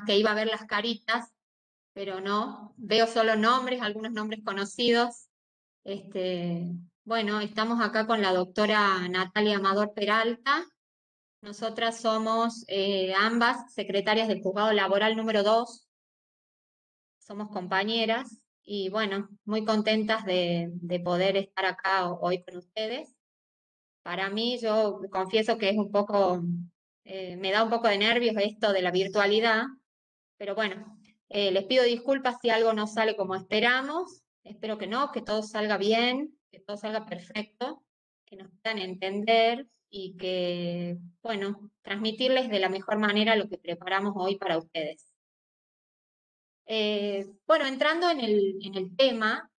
que iba a ver las caritas, pero no, veo solo nombres, algunos nombres conocidos. Bueno, estamos acá con la doctora Natalia Amador Peralta. Nosotras somos ambas secretarias del Juzgado Laboral número 2, somos compañeras y bueno, muy contentas de poder estar acá hoy con ustedes. Para mí, yo confieso que es un poco, me da un poco de nervios esto de la virtualidad, pero bueno, les pido disculpas si algo no sale como esperamos. Espero que no, que todo salga bien, que todo salga perfecto, que nos puedan entender y que, bueno, transmitirles de la mejor manera lo que preparamos hoy para ustedes. Bueno, entrando en el tema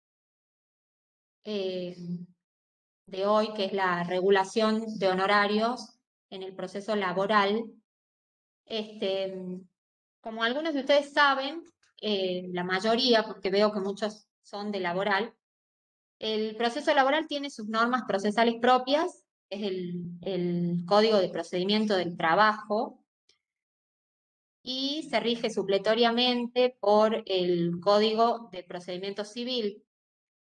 eh, de hoy, que es la regulación de honorarios en el proceso laboral, este, como algunos de ustedes saben, la mayoría, porque veo que muchos son de laboral, el proceso laboral tiene sus normas procesales propias, es el Código de Procedimiento del Trabajo, y se rige supletoriamente por el Código de Procedimiento Civil.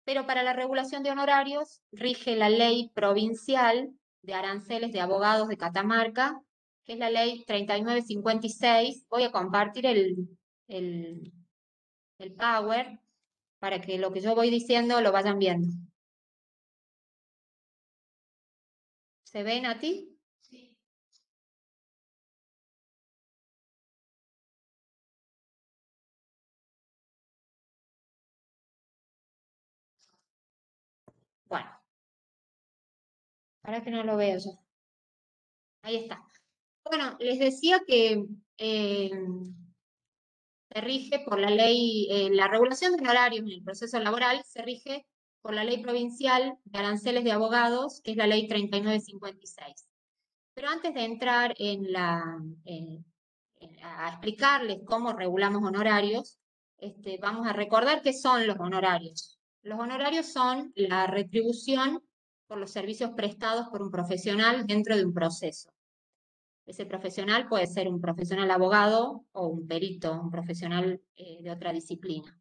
Pero para la regulación de honorarios rige la Ley Provincial de Aranceles de Abogados de Catamarca, que es la Ley 3956. Voy a compartir el, el Power para que lo que yo voy diciendo lo vayan viendo. ¿Se ven a ti? Sí. Bueno, para que no lo veo yo. Ahí está. Bueno, les decía que eh, se rige por la ley, la regulación de horarios en el proceso laboral se rige por la ley provincial de aranceles de abogados, que es la ley 3956. Pero antes de entrar a explicarles cómo regulamos honorarios, vamos a recordar qué son los honorarios. Los honorarios son la retribución por los servicios prestados por un profesional dentro de un proceso. Ese profesional puede ser un profesional abogado o un perito, un profesional de otra disciplina.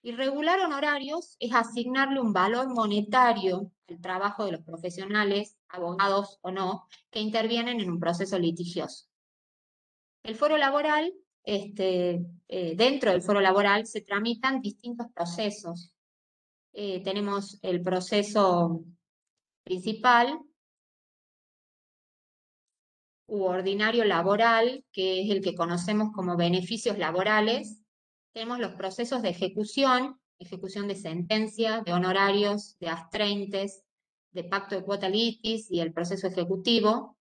Y regular honorarios es asignarle un valor monetario al trabajo de los profesionales, abogados o no, que intervienen en un proceso litigioso. El foro laboral, dentro del foro laboral se tramitan distintos procesos. Tenemos el proceso principal, u ordinario laboral, que es el que conocemos como beneficios laborales. Tenemos los procesos de ejecución de sentencia, de honorarios, de astreintes, de pacto de cuota litis y el proceso ejecutivo.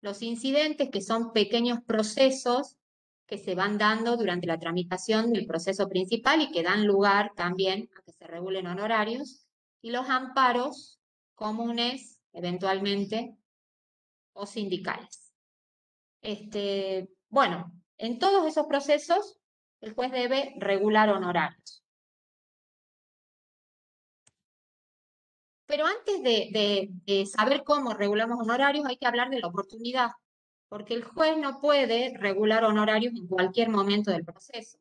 Los incidentes, que son pequeños procesos que se van dando durante la tramitación del proceso principal y que dan lugar también a que se regulen honorarios. Y los amparos comunes, eventualmente, o sindicales. Bueno, en todos esos procesos el juez debe regular honorarios. Pero antes de saber cómo regulamos honorarios hay que hablar de la oportunidad, porque el juez no puede regular honorarios en cualquier momento del proceso,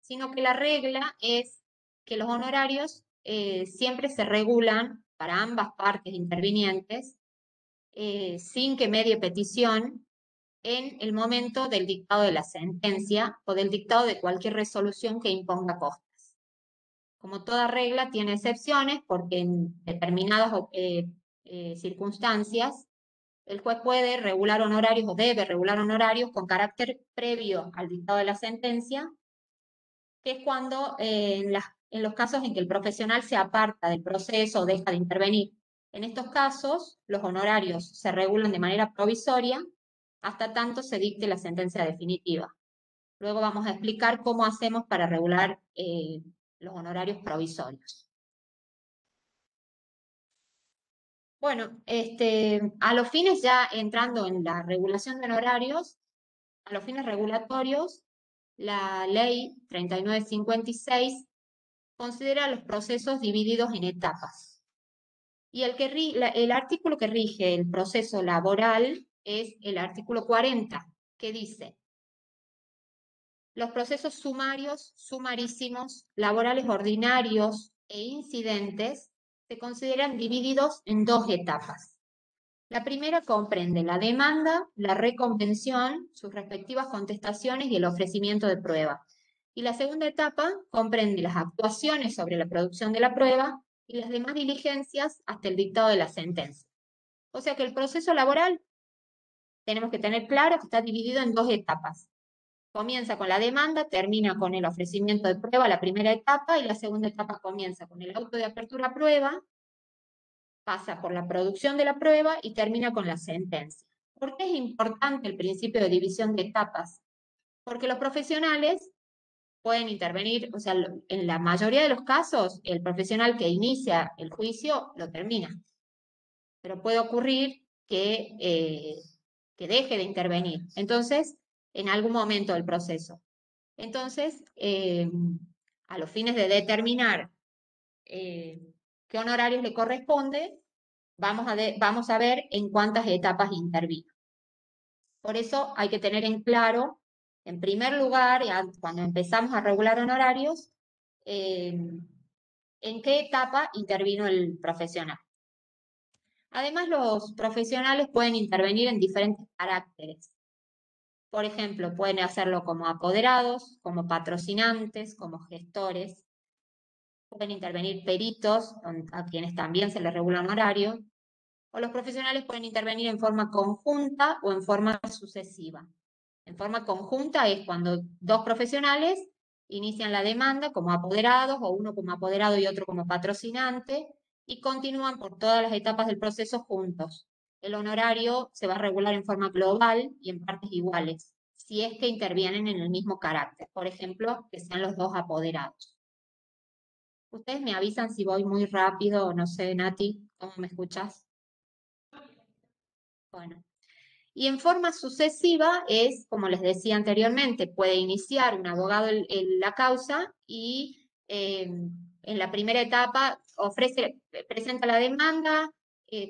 sino que la regla es que los honorarios siempre se regulan para ambas partes intervinientes sin que medie petición en el momento del dictado de la sentencia o del dictado de cualquier resolución que imponga costas. Como toda regla tiene excepciones porque en determinadas circunstancias el juez puede regular honorarios o debe regular honorarios con carácter previo al dictado de la sentencia, que es cuando en los casos en que el profesional se aparta del proceso o deja de intervenir. En estos casos, los honorarios se regulan de manera provisoria hasta tanto se dicte la sentencia definitiva. Luego vamos a explicar cómo hacemos para regular los honorarios provisorios. Bueno, a los fines ya entrando en la regulación de honorarios, a los fines regulatorios, la ley 3956 considera los procesos divididos en etapas. Y el artículo que rige el proceso laboral es el artículo 40, que dice: Los procesos sumarios, sumarísimos, laborales ordinarios e incidentes se consideran divididos en dos etapas. La primera comprende la demanda, la reconvención, sus respectivas contestaciones y el ofrecimiento de prueba. Y la segunda etapa comprende las actuaciones sobre la producción de la prueba y las demás diligencias hasta el dictado de la sentencia. O sea que el proceso laboral tenemos que tener claro que está dividido en dos etapas. Comienza con la demanda, termina con el ofrecimiento de prueba, la primera etapa, y la segunda etapa comienza con el auto de apertura a prueba, pasa por la producción de la prueba y termina con la sentencia. ¿Por qué es importante el principio de división de etapas? Porque los profesionales pueden intervenir, o sea, en la mayoría de los casos, el profesional que inicia el juicio lo termina, pero puede ocurrir que deje de intervenir. Entonces, en algún momento del proceso. Entonces, a los fines de determinar qué honorarios le corresponde, vamos a ver en cuántas etapas intervino. Por eso hay que tener en claro, en primer lugar, cuando empezamos a regular honorarios, en qué etapa intervino el profesional. Además, los profesionales pueden intervenir en diferentes caracteres. Por ejemplo, pueden hacerlo como apoderados, como patrocinantes, como gestores. Pueden intervenir peritos, a quienes también se les regula honorario, o los profesionales pueden intervenir en forma conjunta o en forma sucesiva. En forma conjunta es cuando dos profesionales inician la demanda como apoderados, o uno como apoderado y otro como patrocinante, y continúan por todas las etapas del proceso juntos. El honorario se va a regular en forma global y en partes iguales, si es que intervienen en el mismo carácter. Por ejemplo, que sean los dos apoderados. Ustedes me avisan si voy muy rápido, no sé, Nati, ¿cómo me escuchas? Bueno. Y en forma sucesiva es, como les decía anteriormente, puede iniciar un abogado la causa y en la primera etapa presenta la demanda,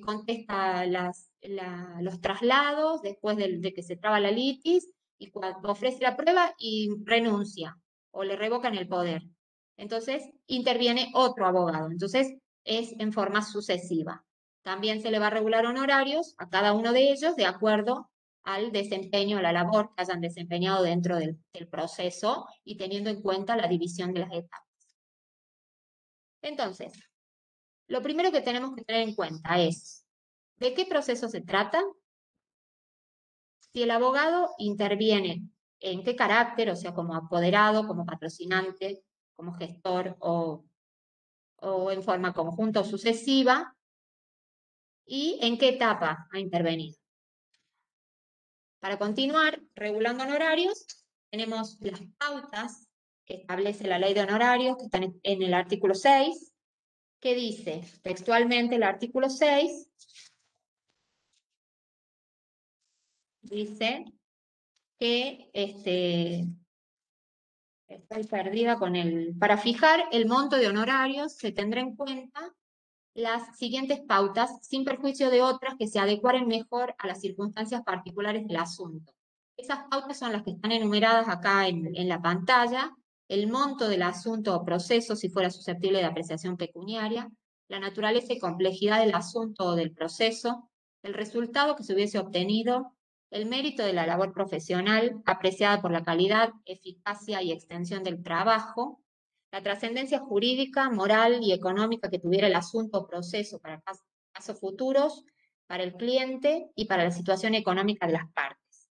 contesta los traslados después de que se traba la litis y cuando ofrece la prueba y renuncia o le revocan el poder. Entonces interviene otro abogado. Entonces es en forma sucesiva. También se le va a regular honorarios a cada uno de ellos de acuerdo al desempeño, a la labor que hayan desempeñado dentro del proceso y teniendo en cuenta la división de las etapas. Entonces, lo primero que tenemos que tener en cuenta es, ¿de qué proceso se trata? Si el abogado interviene, ¿en qué carácter? O sea, como apoderado, como patrocinante, como gestor o en forma conjunta o sucesiva, y en qué etapa ha intervenido. Para continuar regulando honorarios, tenemos las pautas que establece la ley de honorarios, que están en el artículo 6, que dice textualmente el artículo 6, dice que estoy perdida con para fijar el monto de honorarios se tendrá en cuenta las siguientes pautas, sin perjuicio de otras que se adecuaren mejor a las circunstancias particulares del asunto. Esas pautas son las que están enumeradas acá en la pantalla: el monto del asunto o proceso si fuera susceptible de apreciación pecuniaria, la naturaleza y complejidad del asunto o del proceso, el resultado que se hubiese obtenido, el mérito de la labor profesional apreciada por la calidad, eficacia y extensión del trabajo, la trascendencia jurídica, moral y económica que tuviera el asunto o proceso para casos futuros, para el cliente y para la situación económica de las partes.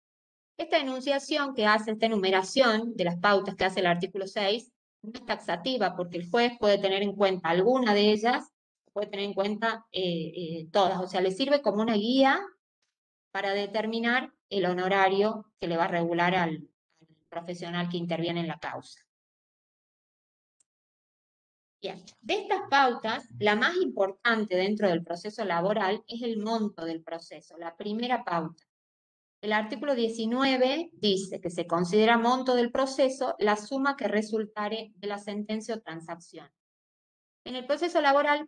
Esta enunciación que hace, esta enumeración de las pautas que hace el artículo 6, no es taxativa porque el juez puede tener en cuenta alguna de ellas, puede tener en cuenta todas, o sea, le sirve como una guía para determinar el honorario que le va a regular al profesional que interviene en la causa. Bien, de estas pautas, la más importante dentro del proceso laboral es el monto del proceso, la primera pauta. El artículo 19 dice que se considera monto del proceso la suma que resultare de la sentencia o transacción. En el proceso laboral,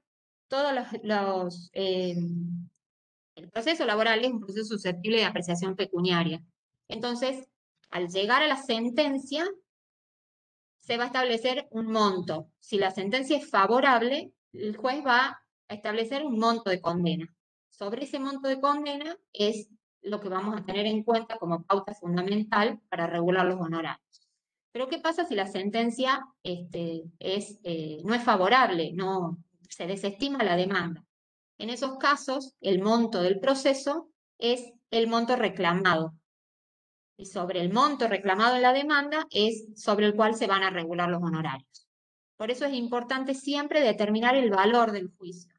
el proceso laboral es un proceso susceptible de apreciación pecuniaria. Entonces, al llegar a la sentencia, se va a establecer un monto. Si la sentencia es favorable, el juez va a establecer un monto de condena. Sobre ese monto de condena es lo que vamos a tener en cuenta como pauta fundamental para regular los honorarios. Pero ¿qué pasa si la sentencia no es favorable, no se desestima la demanda? En esos casos, el monto del proceso es el monto reclamado. Y sobre el monto reclamado en la demanda es sobre el cual se van a regular los honorarios. Por eso es importante siempre determinar el valor del juicio,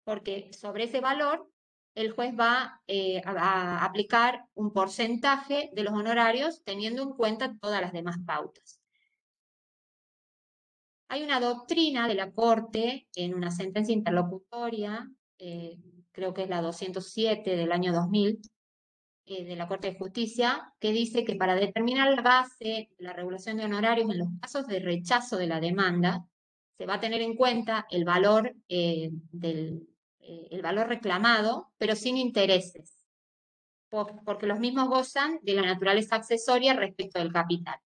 porque sobre ese valor el juez va a aplicar un porcentaje de los honorarios teniendo en cuenta todas las demás pautas. Hay una doctrina de la Corte en una sentencia interlocutoria, creo que es la 207 del año 2000, de la Corte de Justicia, que dice que para determinar la base de la regulación de honorarios en los casos de rechazo de la demanda, se va a tener en cuenta el valor, el valor reclamado, pero sin intereses, porque los mismos gozan de la naturaleza accesoria respecto del capital.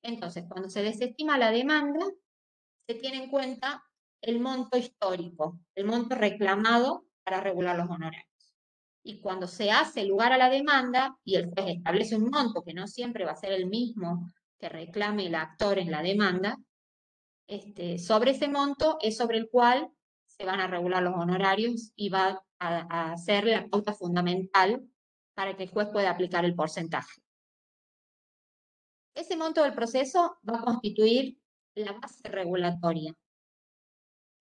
Entonces, cuando se desestima la demanda, se tiene en cuenta el monto histórico, el monto reclamado para regular los honorarios. Y cuando se hace lugar a la demanda y el juez establece un monto que no siempre va a ser el mismo que reclame el actor en la demanda, sobre ese monto es sobre el cual se van a regular los honorarios y va a ser la pauta fundamental para que el juez pueda aplicar el porcentaje. Ese monto del proceso va a constituir la base regulatoria.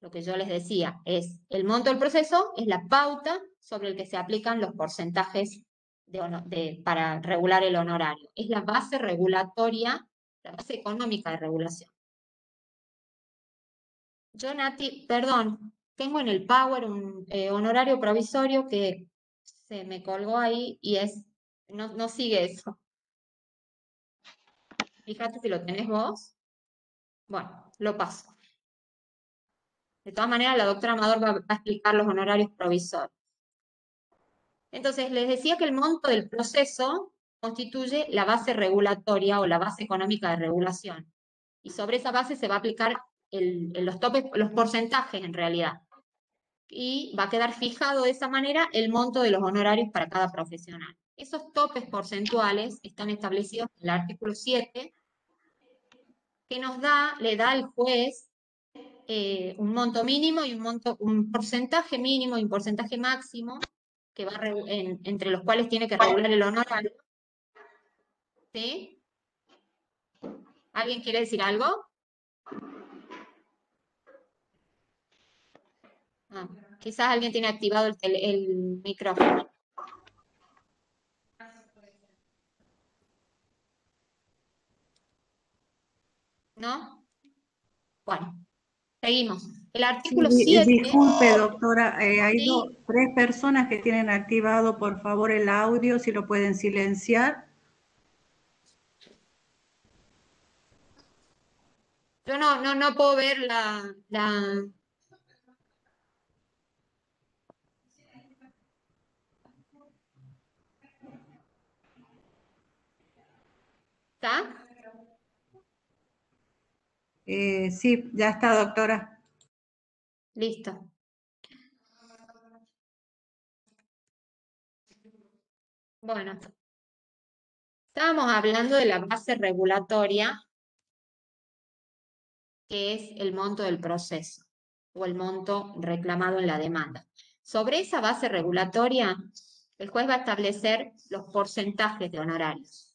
Lo que yo les decía es, el monto del proceso es la pauta sobre el que se aplican los porcentajes para regular el honorario. Es la base regulatoria, la base económica de regulación. Yo, Nati, perdón, tengo en el Power un honorario provisorio que se me colgó ahí y no sigue eso. Fíjate si lo tenés vos. Bueno, lo paso. De todas maneras, la doctora Amador va a explicar los honorarios provisorios. Entonces, les decía que el monto del proceso constituye la base regulatoria o la base económica de regulación. Y sobre esa base se va a aplicar los topes, los porcentajes en realidad. Y va a quedar fijado de esa manera el monto de los honorarios para cada profesional. Esos topes porcentuales están establecidos en el artículo 7, que le da al juez un monto mínimo y un porcentaje mínimo y un porcentaje máximo que va entre los cuales tiene que regular el honorario. ¿Sí? ¿Alguien quiere decir algo? Quizás alguien tiene activado el micrófono. ¿No? Bueno, seguimos. El artículo 7... Disculpe, doctora, hay ¿sí? 3 personas que tienen activado, por favor, el audio, si lo pueden silenciar. Yo no puedo ver ¿Está? Sí, ya está, doctora. Listo. Bueno, estábamos hablando de la base regulatoria, que es el monto del proceso o el monto reclamado en la demanda. Sobre esa base regulatoria, el juez va a establecer los porcentajes de honorarios.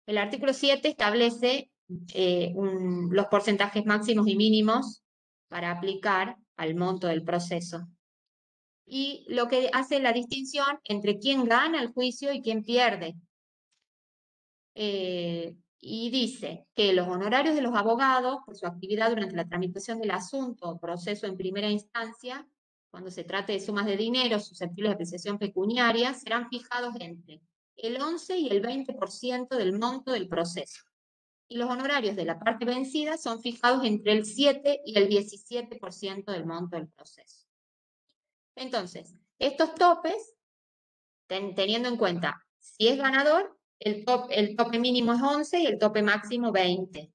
El artículo 7 establece los porcentajes máximos y mínimos para aplicar al monto del proceso. Y lo que hace la distinción entre quién gana el juicio y quién pierde. Y dice que los honorarios de los abogados por su actividad durante la tramitación del asunto o proceso en primera instancia, cuando se trate de sumas de dinero susceptibles de apreciación pecuniaria, serán fijados entre el 11 y el 20% del monto del proceso. Y los honorarios de la parte vencida son fijados entre el 7 y el 17% del monto del proceso. Entonces, estos topes, teniendo en cuenta si es ganador, el tope mínimo es 11 y el tope máximo 20.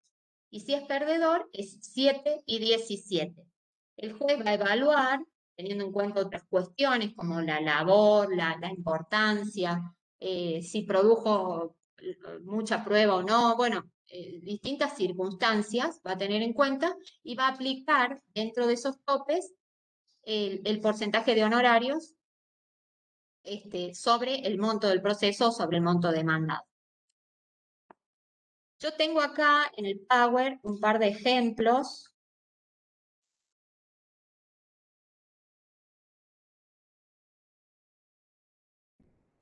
Y si es perdedor, es 7 y 17. El juez va a evaluar, teniendo en cuenta otras cuestiones como la labor, la importancia, si produjo mucha prueba o no, bueno, distintas circunstancias va a tener en cuenta y va a aplicar dentro de esos topes el porcentaje de honorarios sobre el monto del proceso, sobre el monto demandado. Yo tengo acá en el Power un par de ejemplos.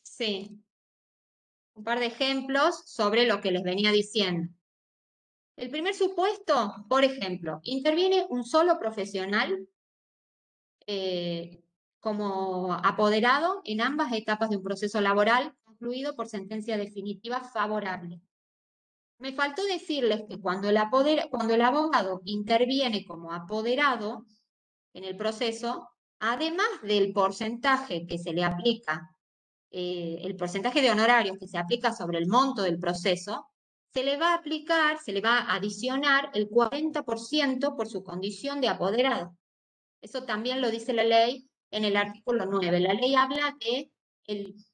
Sí, un par de ejemplos sobre lo que les venía diciendo. El primer supuesto, por ejemplo, interviene un solo profesional como apoderado en ambas etapas de un proceso laboral concluido por sentencia definitiva favorable. Me faltó decirles que cuando el abogado interviene como apoderado en el proceso, además del porcentaje que se le aplica, el porcentaje de honorarios que se aplica sobre el monto del proceso, se le va a aplicar, se le va a adicionar el 40% por su condición de apoderado. Eso también lo dice la ley en el artículo 9. La ley habla de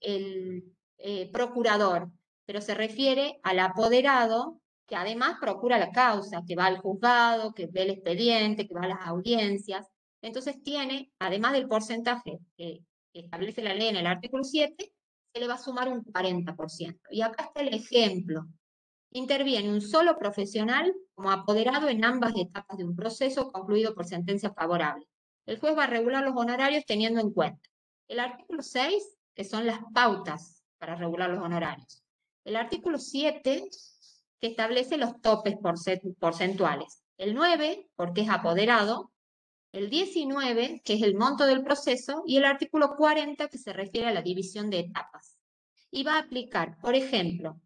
el procurador, pero se refiere al apoderado que además procura la causa, que va al juzgado, que ve el expediente, que va a las audiencias. Entonces tiene, además del porcentaje que establece la ley en el artículo 7, se le va a sumar un 40%. Y acá está el ejemplo. Interviene un solo profesional como apoderado en ambas etapas de un proceso concluido por sentencia favorable. El juez va a regular los honorarios teniendo en cuenta el artículo 6, que son las pautas para regular los honorarios. El artículo 7, que establece los topes porcentuales. El 9, porque es apoderado. El 19, que es el monto del proceso. Y el artículo 40, que se refiere a la división de etapas. Y va a aplicar, por ejemplo,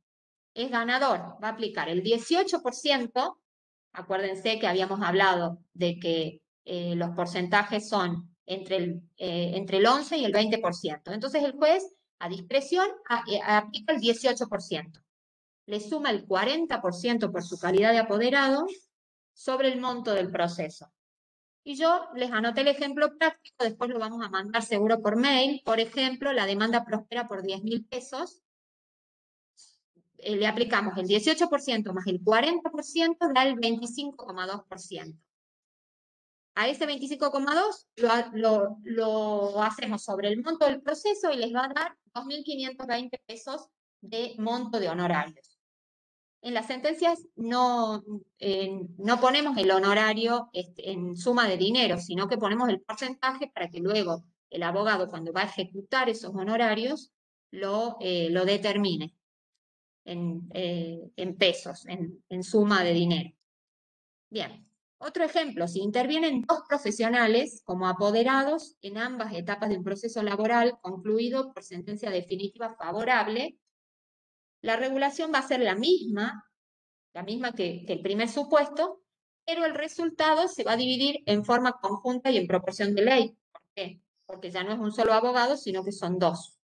es ganador, va a aplicar el 18%, acuérdense que habíamos hablado de que los porcentajes son entre el 11 y el 20%. Entonces el juez, a discreción, aplica el 18%. Le suma el 40% por su calidad de apoderado sobre el monto del proceso. Y yo les anoté el ejemplo práctico, después lo vamos a mandar seguro por mail. Por ejemplo, la demanda prospera por 10.000 pesos. Le aplicamos el 18% más el 40%, da el 25,2%. A ese 25,2 lo hacemos sobre el monto del proceso y les va a dar 2.520 pesos de monto de honorarios. En las sentencias no ponemos el honorario en suma de dinero, sino que ponemos el porcentaje para que luego el abogado, cuando va a ejecutar esos honorarios, lo determine en pesos, en suma de dinero. Bien, otro ejemplo, si intervienen dos profesionales como apoderados en ambas etapas de un proceso laboral concluido por sentencia definitiva favorable, la regulación va a ser la misma que el primer supuesto, pero el resultado se va a dividir en forma conjunta y en proporción de ley. ¿Por qué? Porque ya no es un solo abogado, sino que son dos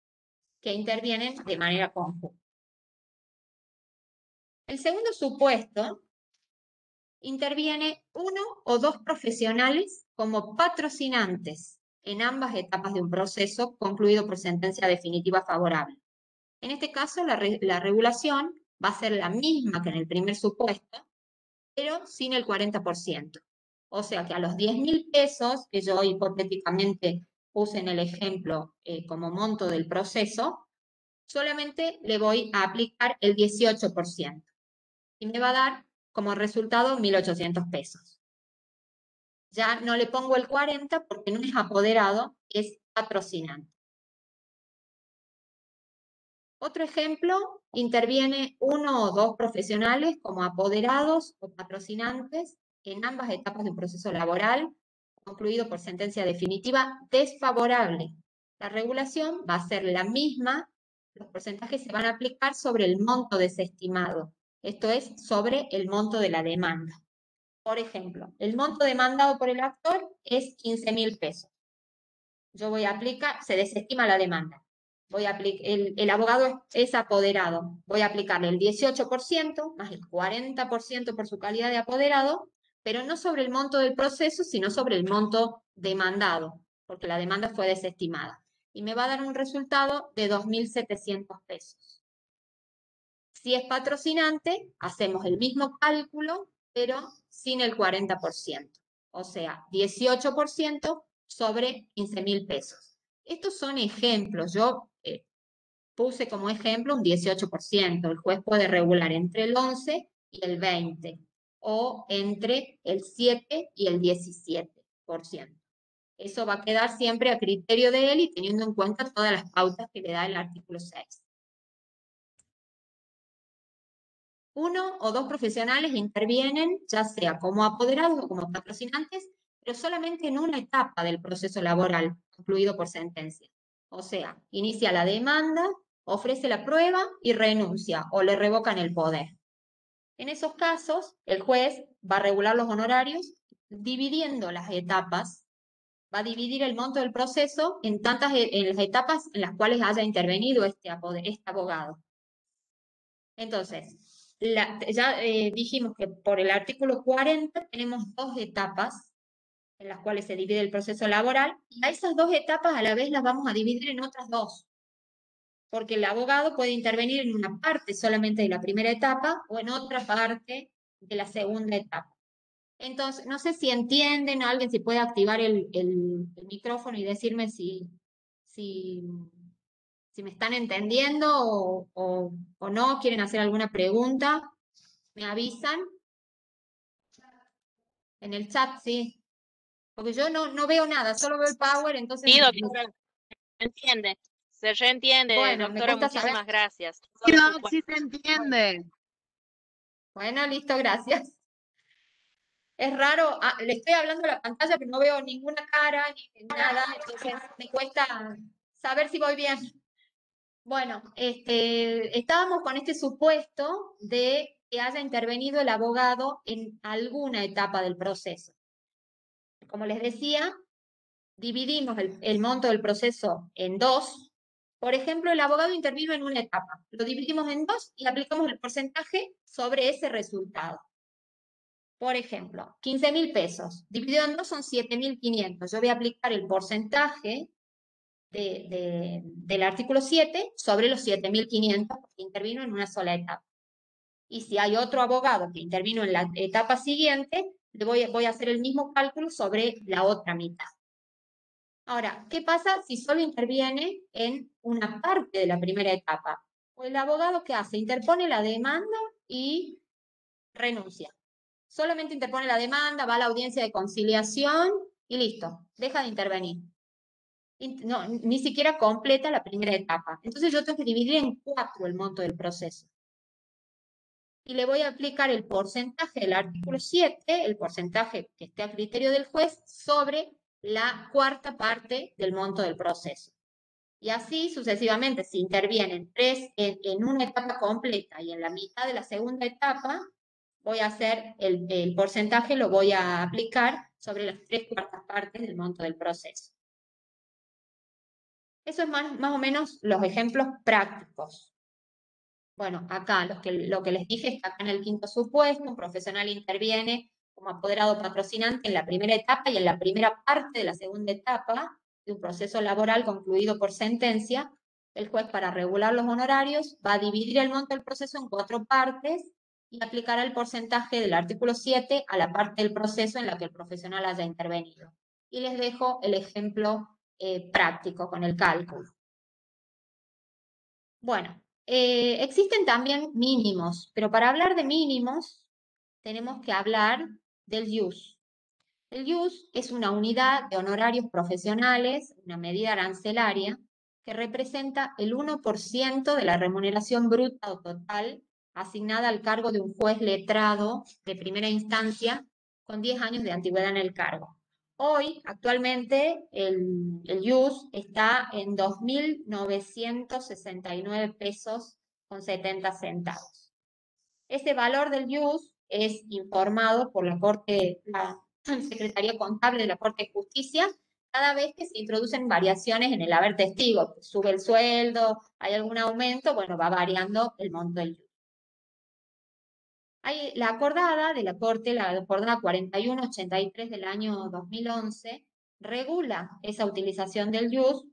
que intervienen de manera conjunta. El segundo supuesto interviene uno o dos profesionales como patrocinantes en ambas etapas de un proceso concluido por sentencia definitiva favorable. En este caso, la regulación va a ser la misma que en el primer supuesto, pero sin el 40%. O sea que a los 10.000 pesos, que yo hipotéticamente puse en el ejemplo como monto del proceso, solamente le voy a aplicar el 18%. Y me va a dar como resultado 1.800 pesos. Ya no le pongo el 40 porque no es apoderado, es patrocinante. Otro ejemplo, interviene uno o dos profesionales como apoderados o patrocinantes en ambas etapas de un proceso laboral, concluido por sentencia definitiva desfavorable. La regulación va a ser la misma, los porcentajes se van a aplicar sobre el monto desestimado, esto es, sobre el monto de la demanda. Por ejemplo, el monto demandado por el actor es 15.000 pesos. Yo voy a aplicar, se desestima la demanda. el abogado es apoderado, voy a aplicarle el 18% más el 40% por su calidad de apoderado, pero no sobre el monto del proceso, sino sobre el monto demandado, porque la demanda fue desestimada. Y me va a dar un resultado de 2.700 pesos. Si es patrocinante, hacemos el mismo cálculo, pero sin el 40%. O sea, 18% sobre 15.000 pesos. Estos son ejemplos. Yo puse como ejemplo un 18%. El juez puede regular entre el 11 y el 20, o entre el 7 y el 17%. Eso va a quedar siempre a criterio de él y teniendo en cuenta todas las pautas que le da el artículo 6. Uno o dos profesionales intervienen, ya sea como apoderados o como patrocinantes, pero solamente en una etapa del proceso laboral concluido por sentencia. O sea, inicia la demanda, ofrece la prueba y renuncia o le revocan el poder. En esos casos, el juez va a regular los honorarios dividiendo las etapas, va a dividir el monto del proceso en las etapas en las cuales haya intervenido este abogado. Entonces, ya dijimos que por el artículo 40 tenemos dos etapas en las cuales se divide el proceso laboral, y a esas dos etapas a la vez las vamos a dividir en otras dos, porque el abogado puede intervenir en una parte solamente de la primera etapa o en otra parte de la segunda etapa. Entonces, no sé si entienden, alguien si puede activar el micrófono y decirme si, si me están entendiendo o no, quieren hacer alguna pregunta, me avisan en el chat, sí, porque yo no veo nada, solo veo el power, entonces, Sí, doctora, entiende. Se reentiende, bueno, me doctora, cuesta saber. muchísimas gracias. Sí, Doc, sí se entiende. Bueno, listo, gracias. Es raro, le estoy hablando a la pantalla, pero no veo ninguna cara ni nada, entonces me cuesta saber si voy bien. Bueno, estábamos con este supuesto de que haya intervenido el abogado en alguna etapa del proceso. Como les decía, dividimos el monto del proceso en dos. Por ejemplo, el abogado intervino en una etapa. Lo dividimos en dos y aplicamos el porcentaje sobre ese resultado. Por ejemplo, 15.000 pesos. Dividido en dos son 7.500. Yo voy a aplicar el porcentaje del artículo 7 sobre los 7.500 que intervino en una sola etapa. Y si hay otro abogado que intervino en la etapa siguiente, voy a hacer el mismo cálculo sobre la otra mitad. Ahora, ¿qué pasa si solo interviene en una parte de la primera etapa? Pues el abogado, ¿qué hace? Interpone la demanda y renuncia. Solamente interpone la demanda, va a la audiencia de conciliación y listo, deja de intervenir. No, ni siquiera completa la primera etapa. Entonces yo tengo que dividir en 4 el monto del proceso. Y le voy a aplicar el porcentaje del artículo 7, el porcentaje que esté a criterio del juez, sobre la cuarta parte del monto del proceso. Y así sucesivamente, si intervienen en una etapa completa y en la mitad de la segunda etapa, voy a hacer el porcentaje, lo voy a aplicar sobre las 3/4 partes del monto del proceso. Eso es más o menos los ejemplos prácticos. Bueno, acá lo que les dije está acá en el quinto supuesto, un profesional interviene como apoderado patrocinante en la primera etapa y en la primera parte de la segunda etapa de un proceso laboral concluido por sentencia. El juez, para regular los honorarios, va a dividir el monto del proceso en 4 partes y aplicará el porcentaje del artículo 7 a la parte del proceso en la que el profesional haya intervenido. Y les dejo el ejemplo práctico con el cálculo. Bueno, existen también mínimos, pero para hablar de mínimos tenemos que hablar del IUS. El IUS es una unidad de honorarios profesionales, una medida arancelaria, que representa el 1% de la remuneración bruta o total asignada al cargo de un juez letrado de primera instancia con 10 años de antigüedad en el cargo. Hoy, actualmente, el IUS está en 2.969 pesos con 70 centavos. Ese valor del IUS es informado por la Secretaría Contable de la Corte de Justicia cada vez que se introducen variaciones en el haber testigo, sube el sueldo, hay algún aumento, bueno, va variando el monto del IUS. Hay la acordada de la Corte, la acordada 4183 del año 2011, regula esa utilización del IUS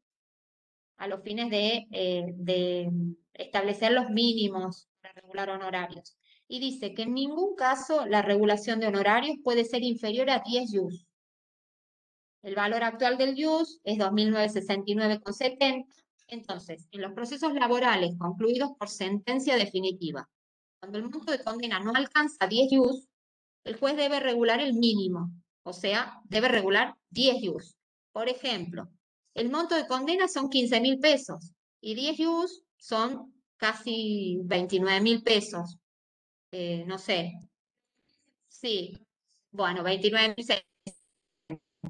a los fines de establecer los mínimos para regular honorarios. Y dice que en ningún caso la regulación de honorarios puede ser inferior a 10 IUS. El valor actual del IUS es 2.969,70. Entonces, en los procesos laborales concluidos por sentencia definitiva, cuando el monto de condena no alcanza 10 IUS, el juez debe regular el mínimo, o sea, debe regular 10 IUS. Por ejemplo, el monto de condena son 15.000 pesos y 10 IUS son casi 29.000 pesos. No sé. Sí, bueno, 29.600.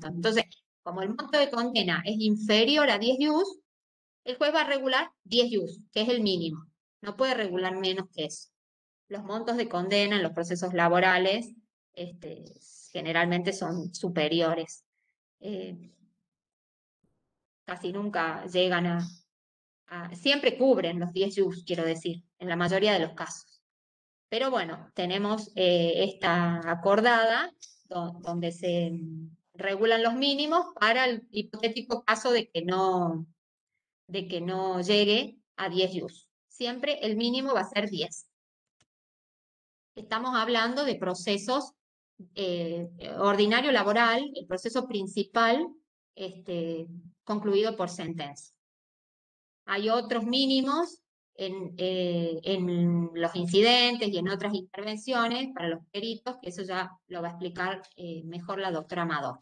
Entonces, como el monto de condena es inferior a 10 IUS, el juez va a regular 10 IUS, que es el mínimo. No puede regular menos que eso. Los montos de condena en los procesos laborales generalmente son superiores. Casi nunca llegan siempre cubren los 10 IUS, quiero decir, en la mayoría de los casos. Pero bueno, tenemos esta acordada donde se regulan los mínimos para el hipotético caso de que no llegue a 10 IUS. Siempre el mínimo va a ser 10. Estamos hablando de procesos ordinario laboral, el proceso principal concluido por sentencia. Hay otros mínimos en los incidentes y en otras intervenciones para los peritos, que eso ya lo va a explicar mejor la doctora Amador.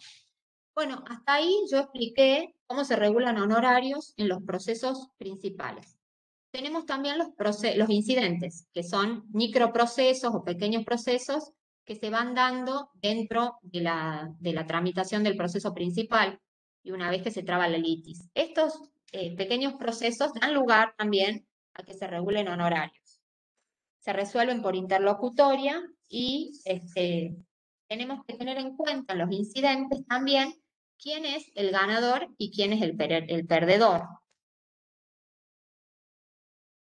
Bueno, hasta ahí yo expliqué cómo se regulan honorarios en los procesos principales. Tenemos también los incidentes, que son microprocesos o pequeños procesos que se van dando dentro de la tramitación del proceso principal y una vez que se traba la litis. Estos pequeños procesos dan lugar también a que se regulen honorarios. Se resuelven por interlocutoria y tenemos que tener en cuenta en los incidentes también quién es el ganador y quién es el perdedor.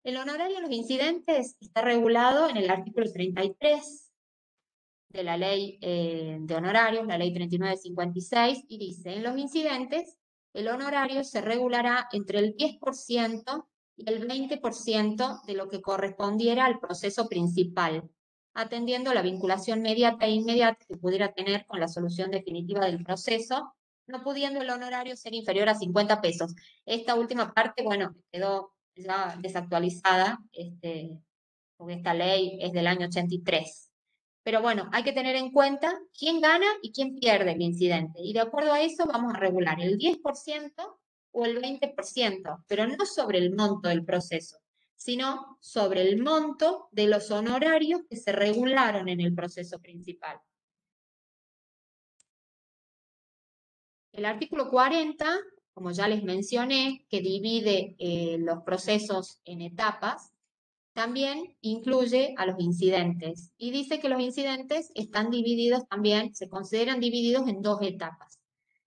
El honorario en los incidentes está regulado en el artículo 33 de la ley de honorarios, la ley 3956, y dice, en los incidentes, el honorario se regulará entre el 10% y el 20% de lo que correspondiera al proceso principal, atendiendo a la vinculación mediata e inmediata que pudiera tener con la solución definitiva del proceso, no pudiendo el honorario ser inferior a 50 pesos. Esta última parte, bueno, quedó ya desactualizada, porque esta ley es del año 83. Pero bueno, hay que tener en cuenta quién gana y quién pierde el incidente. Y de acuerdo a eso vamos a regular el 10% o el 20%, pero no sobre el monto del proceso, sino sobre el monto de los honorarios que se regularon en el proceso principal. El artículo 40, como ya les mencioné, que divide los procesos en etapas, también incluye a los incidentes y dice que los incidentes están divididos también, se consideran divididos en dos etapas.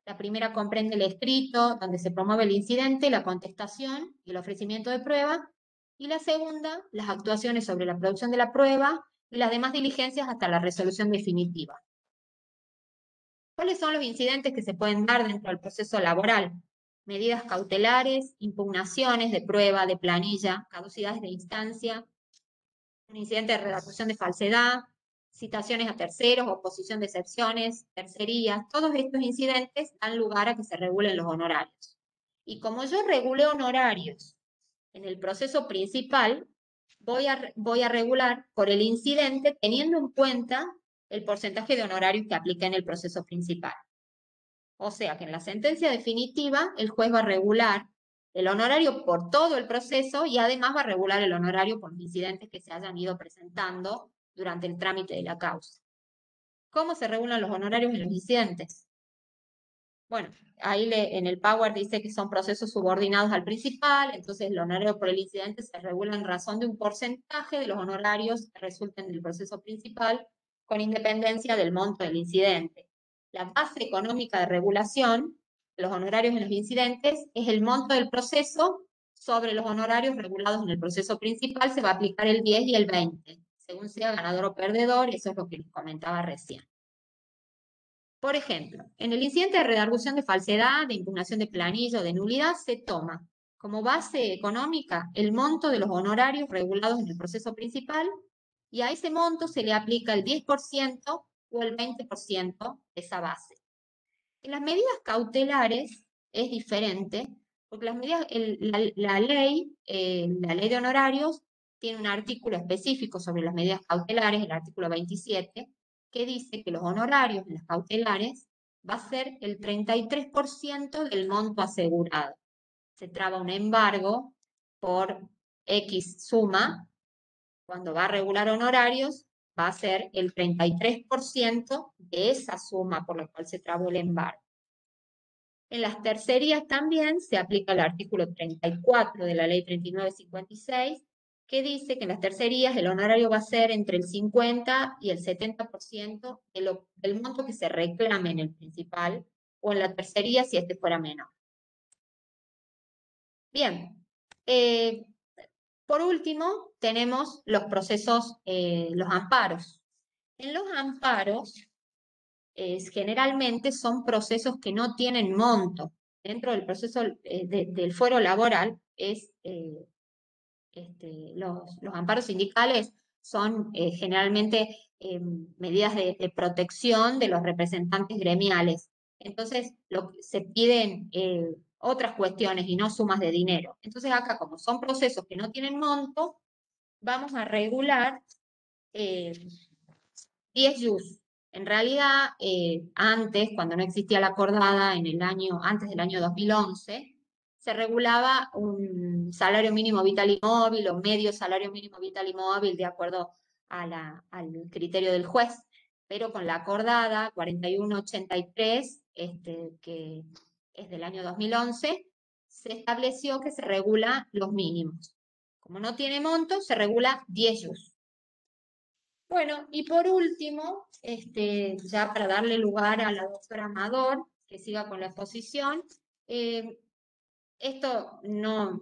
La primera comprende el escrito, donde se promueve el incidente, la contestación y el ofrecimiento de prueba, y la segunda, las actuaciones sobre la producción de la prueba y las demás diligencias hasta la resolución definitiva. ¿Cuáles son los incidentes que se pueden dar dentro del proceso laboral? Medidas cautelares, impugnaciones de prueba, de planilla, caducidades de instancia, un incidente de redacción de falsedad, citaciones a terceros, oposición de excepciones, tercerías. Todos estos incidentes dan lugar a que se regulen los honorarios. Y como yo regulé honorarios en el proceso principal, voy a regular por el incidente teniendo en cuenta el porcentaje de honorarios que aplica en el proceso principal. O sea que en la sentencia definitiva el juez va a regular el honorario por todo el proceso y además va a regular el honorario por los incidentes que se hayan ido presentando durante el trámite de la causa. ¿Cómo se regulan los honorarios en los incidentes? Bueno, ahí en el Power dice que son procesos subordinados al principal, entonces el honorario por el incidente se regula en razón de un porcentaje de los honorarios que resulten del proceso principal, con independencia del monto del incidente. La base económica de regulación los honorarios en los incidentes, es el monto del proceso sobre los honorarios regulados en el proceso principal, se va a aplicar el 10 y el 20, según sea ganador o perdedor, eso es lo que les comentaba recién. Por ejemplo, en el incidente de redargución de falsedad, de impugnación de planilla o de nulidad, se toma como base económica el monto de los honorarios regulados en el proceso principal y a ese monto se le aplica el 10% o el 20% de esa base. En las medidas cautelares es diferente, porque las medidas, la ley de honorarios tiene un artículo específico sobre las medidas cautelares, el artículo 27, que dice que los honorarios en las cautelares va a ser el 33% del monto asegurado. Se traba un embargo por X suma, cuando va a regular honorarios, va a ser el 33% de esa suma por la cual se trabó el embargo. En las tercerías también se aplica el artículo 34 de la ley 3956, que dice que en las tercerías el honorario va a ser entre el 50 y el 70% del monto que se reclame en el principal, o en la tercería si este fuera menor. Bien, por último tenemos los procesos, los amparos. En los amparos, generalmente son procesos que no tienen monto. Dentro del proceso del fuero laboral, los amparos sindicales son generalmente medidas de protección de los representantes gremiales. Entonces, se piden otras cuestiones y no sumas de dinero. Entonces, acá, como son procesos que no tienen monto, vamos a regular 10 yus. En realidad, antes, cuando no existía la acordada, antes del año 2011, se regulaba un salario mínimo vital y móvil o medio salario mínimo vital y móvil de acuerdo al criterio del juez. Pero con la acordada 4183, que es del año 2011, se estableció que se regula los mínimos. Como no tiene monto, se regula 10 yus. Bueno, y por último, ya para darle lugar a la doctora Amador, que siga con la exposición, esto no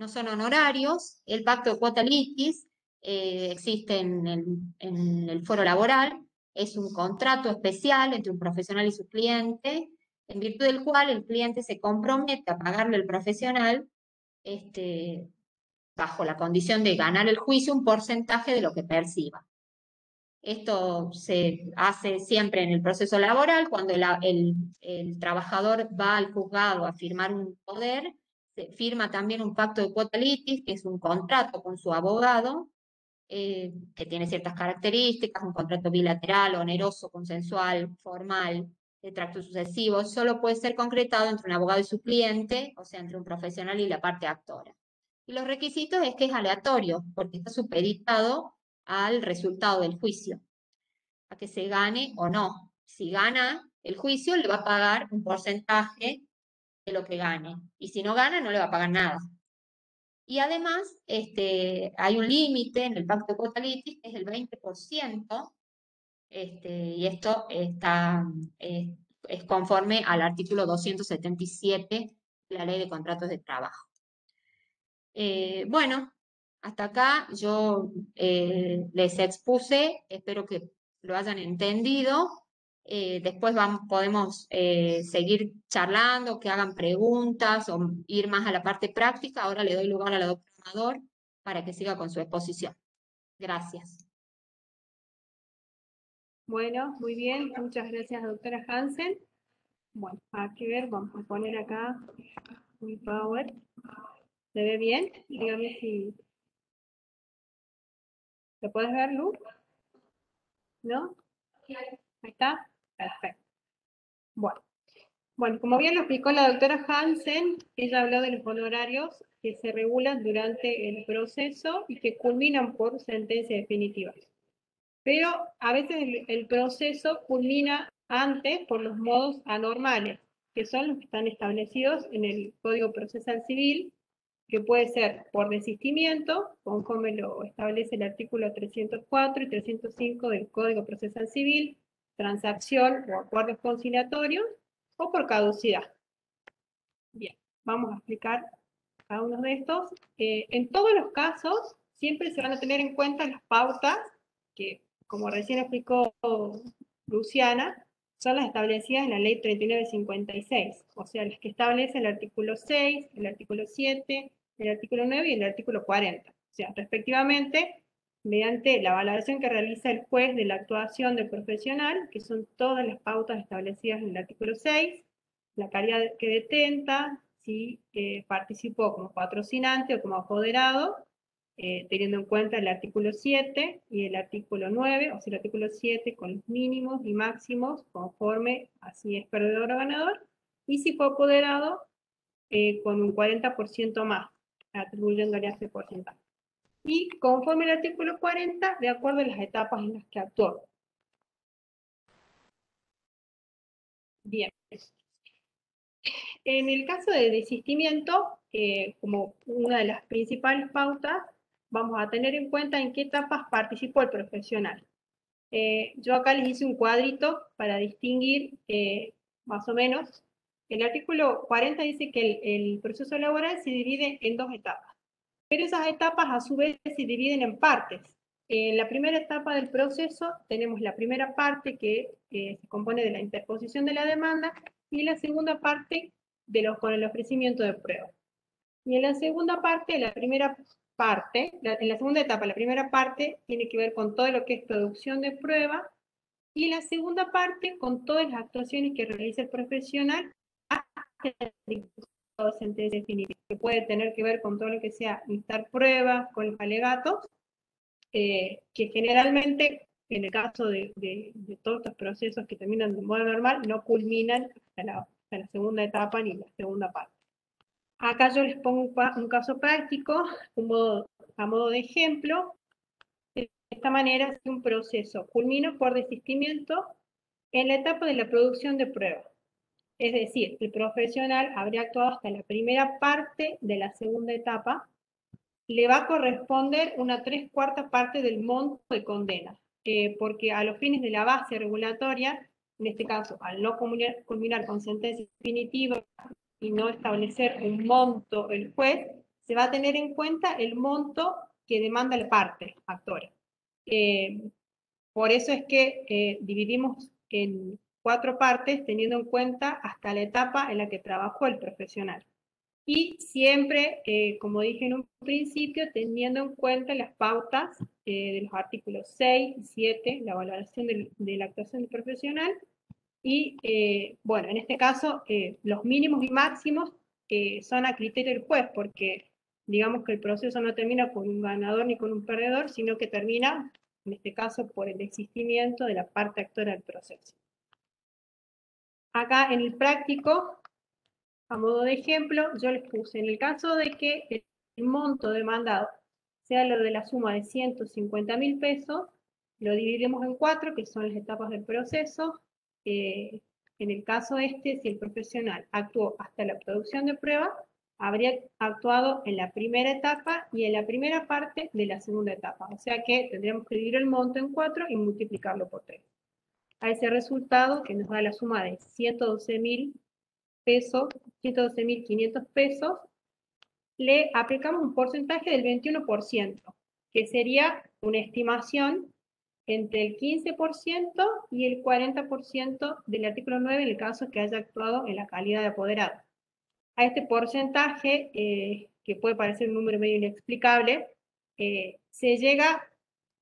son honorarios, el pacto de cuota litis existe en el foro laboral, es un contrato especial entre un profesional y su cliente, en virtud del cual el cliente se compromete a pagarle al profesional, bajo la condición de ganar el juicio, un porcentaje de lo que perciba. Esto se hace siempre en el proceso laboral, cuando el trabajador va al juzgado a firmar un poder, se firma también un pacto de cuota litis, que es un contrato con su abogado, que tiene ciertas características, un contrato bilateral, oneroso, consensual, formal, de tracto sucesivo, solo puede ser concretado entre un abogado y su cliente, o sea, entre un profesional y la parte actora. Y los requisitos es que es aleatorio, porque está supeditado al resultado del juicio, a que se gane o no. Si gana el juicio, le va a pagar un porcentaje de lo que gane, y si no gana, no le va a pagar nada. Y además, hay un límite en el pacto de cuota litis, que es el 20%, y esto es conforme al artículo 277 de la Ley de Contratos de Trabajo. Bueno, hasta acá yo les expuse, espero que lo hayan entendido. Después podemos seguir charlando, que hagan preguntas o ir más a la parte práctica. Ahora le doy lugar a la doctora Amador para que siga con su exposición. Gracias. Bueno, muy bien, muchas gracias, doctora Hansen. Bueno, a ver, vamos a poner acá mi power. ¿Se ve bien? Dígame si... ¿Lo puedes ver, Lu? ¿No? Ahí está. Perfecto. Bueno, como bien lo explicó la doctora Hansen, ella habló de los honorarios que se regulan durante el proceso y que culminan por sentencia definitiva. Pero a veces el proceso culmina antes por los modos anormales, que son los que están establecidos en el Código Procesal Civil, que puede ser por desistimiento, conforme lo establece el artículo 304 y 305 del Código Procesal Civil, transacción o acuerdos conciliatorios, o por caducidad. Bien, vamos a explicar cada uno de estos. En todos los casos, siempre se van a tener en cuenta las pautas que, como recién explicó Luciana, son las establecidas en la ley 3956, o sea, las que establece el artículo 6, el artículo 7, el artículo 9 y el artículo 40. O sea, respectivamente, mediante la valoración que realiza el juez de la actuación del profesional, que son todas las pautas establecidas en el artículo 6, la calidad que detenta, si participó como patrocinante o como apoderado, teniendo en cuenta el artículo 7 y el artículo 9, o sea, el artículo 7 con los mínimos y máximos, conforme así es perdedor o ganador, y si fue apoderado, con un 40% más, atribuyéndole a ese porcentaje. Y conforme el artículo 40, de acuerdo a las etapas en las que actuó. Bien. En el caso de desistimiento, como una de las principales pautas, vamos a tener en cuenta en qué etapas participó el profesional. Yo acá les hice un cuadrito para distinguir más o menos. El artículo 40 dice que el proceso laboral se divide en dos etapas, pero esas etapas a su vez se dividen en partes. En la primera etapa del proceso tenemos la primera parte que se compone de la interposición de la demanda y la segunda parte con el ofrecimiento de pruebas. Y en la segunda parte, la primera parte, en la segunda etapa, la primera parte tiene que ver con todo lo que es producción de pruebas y la segunda parte con todas las actuaciones que realiza el profesional hasta la sentencia definitiva, que puede tener que ver con todo lo que sea instar pruebas, con los alegatos, que generalmente, en el caso de todos estos procesos que terminan de modo normal, no culminan hasta la segunda etapa ni la segunda parte. Acá yo les pongo un caso práctico, a modo de ejemplo. De esta manera, si un proceso culmina por desistimiento en la etapa de la producción de pruebas. Es decir, el profesional habría actuado hasta la primera parte de la segunda etapa, le va a corresponder una 3/4 parte del monto de condena, porque a los fines de la base regulatoria, en este caso, al no culminar con sentencia definitiva y no establecer un monto el juez, se va a tener en cuenta el monto que demanda la parte actora. Por eso es que dividimos en 4 partes, teniendo en cuenta hasta la etapa en la que trabajó el profesional. Y siempre, como dije en un principio, teniendo en cuenta las pautas de los artículos 6 y 7, la valoración de la actuación del profesional. Y, bueno, en este caso, los mínimos y máximos son a criterio del juez, porque digamos que el proceso no termina con un ganador ni con un perdedor, sino que termina, en este caso, por el existimiento de la parte actora del proceso. Acá en el práctico, a modo de ejemplo, yo les puse, en el caso de que el monto demandado sea lo de la suma de 150.000 pesos, lo dividimos en 4, que son las etapas del proceso. En el caso si el profesional actuó hasta la producción de prueba, habría actuado en la primera etapa y en la primera parte de la segunda etapa. O sea que tendríamos que dividir el monto en 4 y multiplicarlo por 3. A ese resultado, que nos da la suma de 112.000 pesos, 112.500 pesos, le aplicamos un porcentaje del 21%, que sería una estimación entre el 15% y el 40% del artículo 9 en el caso que haya actuado en la calidad de apoderado. A este porcentaje, que puede parecer un número medio inexplicable, se llega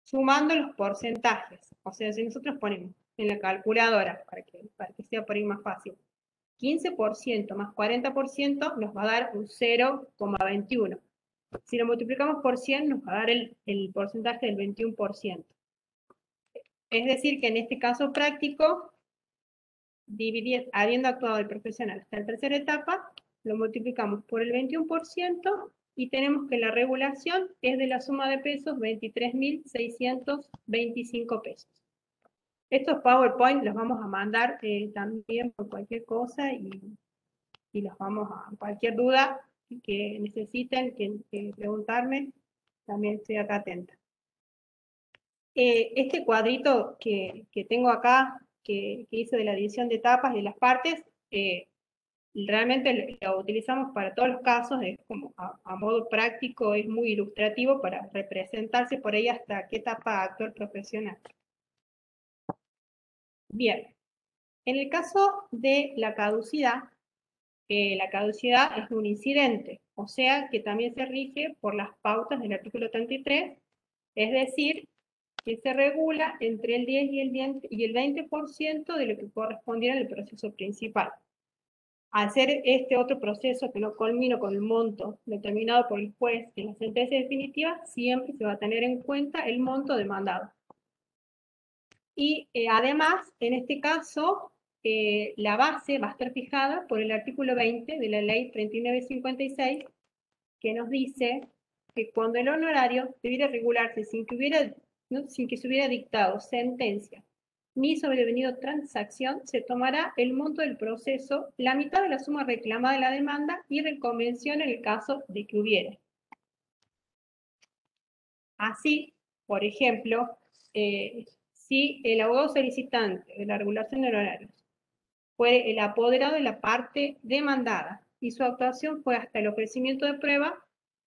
sumando los porcentajes. O sea, si nosotros ponemos en la calculadora, para que sea por ahí más fácil, 15% más 40% nos va a dar un 0,21. Si lo multiplicamos por 100 nos va a dar el porcentaje del 21%. Es decir, que en este caso práctico, habiendo actuado el profesional hasta la tercera etapa, lo multiplicamos por el 21% y tenemos que la regulación es de la suma de pesos 23.625 pesos. Estos PowerPoint los vamos a mandar también por cualquier cosa y los vamos a, cualquier duda que necesiten, que preguntarme, también estoy acá atenta. Este cuadrito que tengo acá, que hice de la división de etapas y de las partes, eh, realmente lo utilizamos para todos los casos, es como a modo práctico, es muy ilustrativo para representarse por ahí hasta qué etapa actor profesional. Bien, en el caso de la caducidad es un incidente, o sea que también se rige por las pautas del artículo 33, es decir, que se regula entre el 10 y el 20% de lo que correspondiera al proceso principal. Al ser este otro proceso que no culmina con el monto determinado por el juez en la sentencia definitiva, siempre se va a tener en cuenta el monto demandado. Y además, en este caso, la base va a estar fijada por el artículo 20 de la ley 3956, que nos dice que cuando el honorario debiera regularse sin que se hubiera dictado sentencia ni sobrevenido transacción, se tomará el monto del proceso, la mitad de la suma reclamada de la demanda y reconvención en el caso de que hubiera. Así, por ejemplo, si el abogado solicitante de la regulación de honorarios fue el apoderado de la parte demandada y su actuación fue hasta el ofrecimiento de prueba,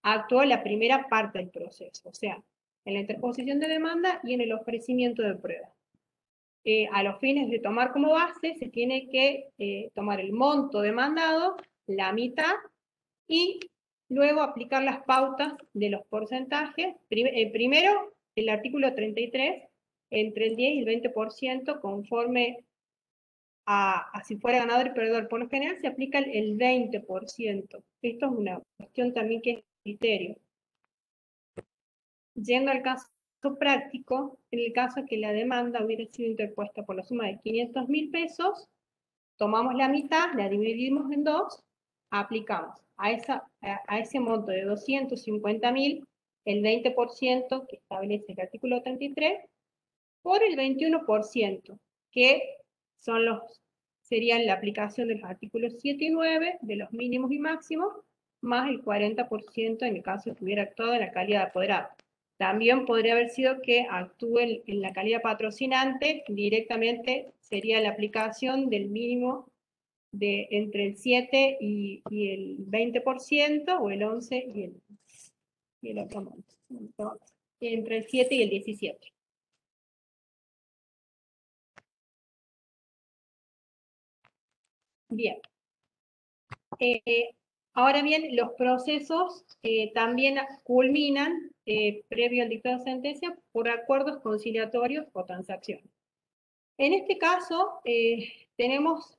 actuó la primera parte del proceso, o sea, en la interposición de demanda y en el ofrecimiento de prueba. A los fines de tomar como base, se tiene que tomar el monto demandado, la mitad, y luego aplicar las pautas de los porcentajes. Primero, el artículo 33, entre el 10 y el 20%, conforme a si fuera ganador y perdedor. Por lo general se aplica el 20%. Esto es una cuestión también que es criterio. Yendo al caso práctico, en el caso que la demanda hubiera sido interpuesta por la suma de 500.000 pesos, tomamos la mitad, la dividimos en dos, aplicamos a ese monto de 250.000 el 20% que establece el artículo 33 por el 21%, que serían la aplicación de los artículos 7 y 9, de los mínimos y máximos, más el 40% en el caso que hubiera actuado en la calidad de apoderado. También podría haber sido que actúe en la calidad patrocinante, directamente sería la aplicación del mínimo de entre el 7 y el 20%, o el 11 y el otro monto, entre el 7 y el 17. Bien. Ahora bien, los procesos también culminan, previo al dictado de sentencia, por acuerdos conciliatorios o transacciones. En este caso, tenemos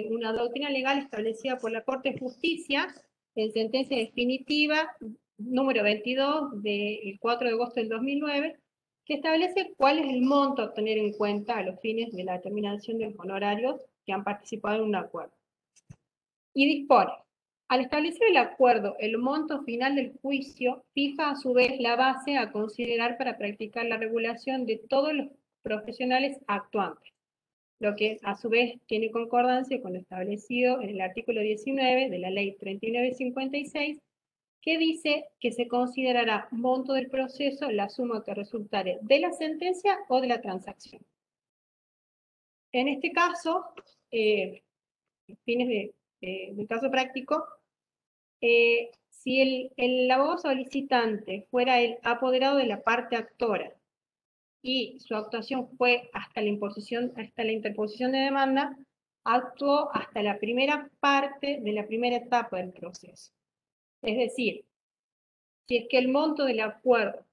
una doctrina legal establecida por la Corte de Justicia en sentencia definitiva número 22 del 4 de agosto del 2009, que establece cuál es el monto a tener en cuenta a los fines de la determinación de los honorarios que han participado en un acuerdo. Y dispone: al establecer el acuerdo, el monto final del juicio fija a su vez la base a considerar para practicar la regulación de todos los profesionales actuantes, lo que a su vez tiene concordancia con lo establecido en el artículo 19 de la ley 3956, que dice que se considerará monto del proceso la suma que resultare de la sentencia o de la transacción. En este caso, fines del caso práctico, si el abogado solicitante fuera el apoderado de la parte actora y su actuación fue hasta la interposición de demanda, actuó hasta la primera parte de la primera etapa del proceso. Es decir, si es que el monto del acuerdo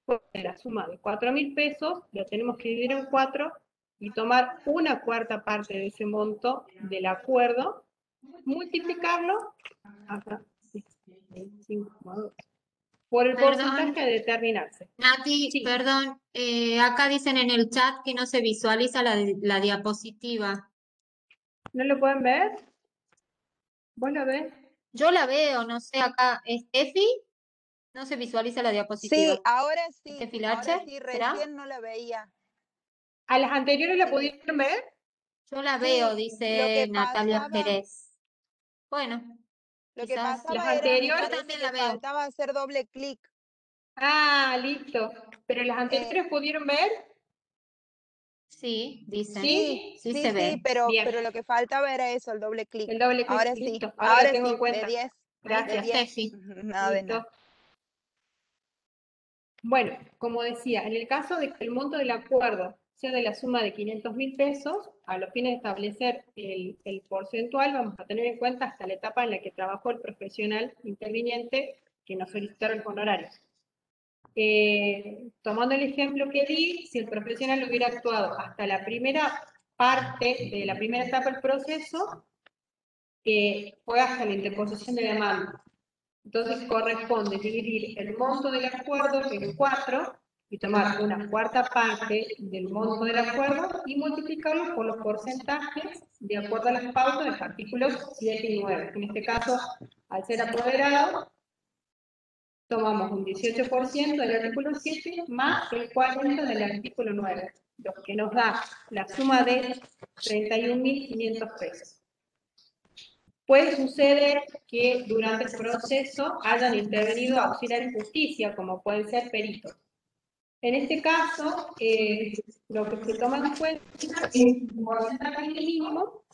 fue la suma de 4.000 pesos, lo tenemos que dividir en 4 y tomar una cuarta parte de ese monto del acuerdo, multiplicarlo acá, por el porcentaje a determinarse. Nati, Sí. perdón, acá dicen en el chat que no se visualiza la diapositiva. ¿No lo pueden ver? ¿Vos lo ves? Yo la veo, no sé, acá, ¿Estefi? No se visualiza la diapositiva. Sí, ahora sí, ¿Estefi ahora Lache? sí, ¿Será? recién no la veía. ¿A las anteriores la pudieron ver? Yo la Sí, veo, lo dice que Natalia pasaba, Jerez. Bueno, lo que quizás pasaba Las era, me anteriores. yo parece también que la veo. faltaba hacer doble clic. Ah, listo. ¿Pero las anteriores pudieron ver? Sí, dice. Sí, Sí sí, se sí, ve. pero Bien. lo que faltaba era eso, el doble clic. El doble clic, Ahora sí, listo. Ahora lo tengo en de cuenta. 10, de Gracias, 10. Ceci. Nada de Listo. nada. Bueno, como decía, en el caso de que el monto del acuerdo sea de la suma de 500.000 pesos, a los fines de establecer el porcentual, vamos a tener en cuenta hasta la etapa en la que trabajó el profesional interviniente que nos solicitaron los honorarios. Tomando el ejemplo que di, si el profesional hubiera actuado hasta la primera parte de la primera etapa del proceso, fue hasta la interposición de demanda. Entonces corresponde dividir el monto del acuerdo en 4 y tomar una cuarta parte del monto del acuerdo y multiplicarlo por los porcentajes de acuerdo a las pautas de los artículos 7 y 9. En este caso, al ser apoderado, tomamos un 18% del artículo 7 más el 40% del artículo 9, lo que nos da la suma de 31.500 pesos. Puede suceder que durante el proceso hayan intervenido auxiliares de justicia, como pueden ser peritos. En este caso, lo que se toma en cuenta es un porcentaje mínimo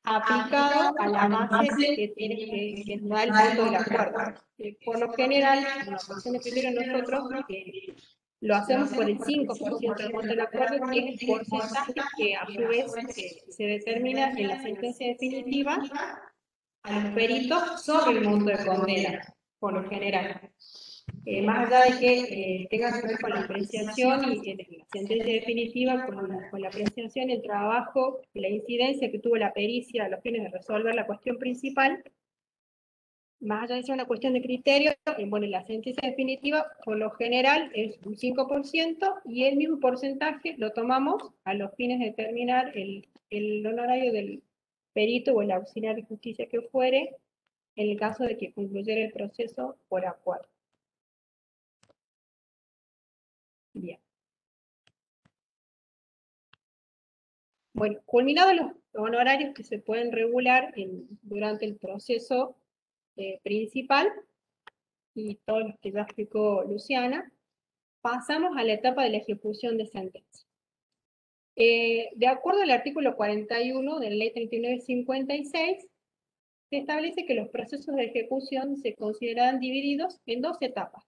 aplicado a la base que nos da el monto del acuerdo. Por lo general, en la opción de primero nosotros lo hacemos por el 5% del monto del acuerdo, que es el porcentaje que a su vez se determina en la sentencia definitiva a los peritos sobre el monto de condena, por lo general. Más allá de que tenga que ver con la apreciación y la sentencia definitiva, con la apreciación, el trabajo y la incidencia que tuvo la pericia a los fines de resolver la cuestión principal, más allá de ser una cuestión de criterio, bueno, la sentencia definitiva, por lo general, es un 5% y el mismo porcentaje lo tomamos a los fines de determinar el honorario del perito o el auxiliar de justicia que fuere, en el caso de que concluyera el proceso por acuerdo. Bien. Bueno, culminados los honorarios que se pueden regular durante el proceso principal, y todos los que ya explicó Luciana, pasamos a la etapa de la ejecución de sentencia. De acuerdo al artículo 41 de la ley 3956, se establece que los procesos de ejecución se considerarán divididos en 2 etapas.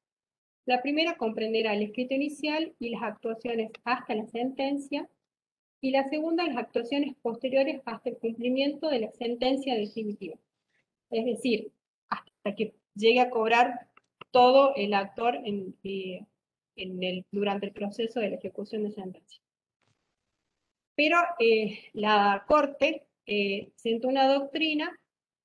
La primera comprenderá el escrito inicial y las actuaciones hasta la sentencia, y la segunda las actuaciones posteriores hasta el cumplimiento de la sentencia definitiva. Es decir, hasta que llegue a cobrar todo el actor durante el proceso de la ejecución de sentencia. Pero la Corte sentó una doctrina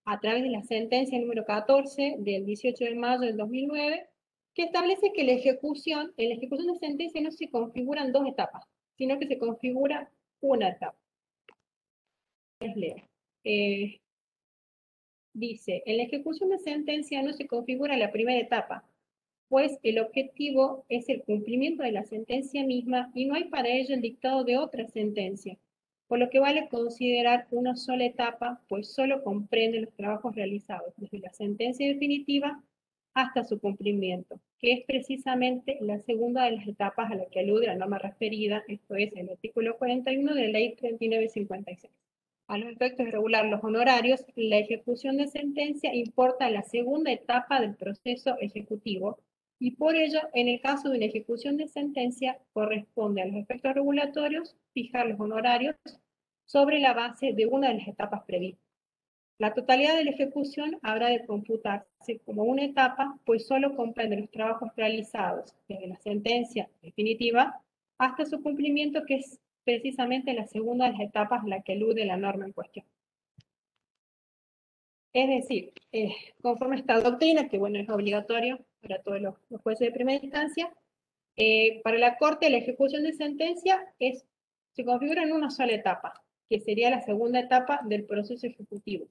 a través de la sentencia número 14 del 18 de mayo del 2009, que establece que en la ejecución de sentencia no se configuran 2 etapas, sino que se configura una etapa. Les leo. Dice, en la ejecución de sentencia no se configura la primera etapa, pues el objetivo es el cumplimiento de la sentencia misma y no hay para ello el dictado de otra sentencia, por lo que vale considerar una sola etapa, pues solo comprende los trabajos realizados desde la sentencia definitiva hasta su cumplimiento, que es precisamente la segunda de las etapas a la que alude la norma referida, esto es el artículo 41 de la ley 3956. A los efectos de regular los honorarios, la ejecución de sentencia importa la segunda etapa del proceso ejecutivo, y por ello, en el caso de una ejecución de sentencia, corresponde a los efectos regulatorios fijar los honorarios sobre la base de una de las etapas previstas. La totalidad de la ejecución habrá de computarse como una etapa, pues solo comprende los trabajos realizados desde la sentencia definitiva hasta su cumplimiento, que es precisamente la segunda de las etapas a la que alude la norma en cuestión. Es decir, conforme a esta doctrina, que bueno, es obligatorio para todos los jueces de primera instancia, para la Corte la ejecución de sentencia se configura en una sola etapa, que sería la segunda etapa del proceso ejecutivo.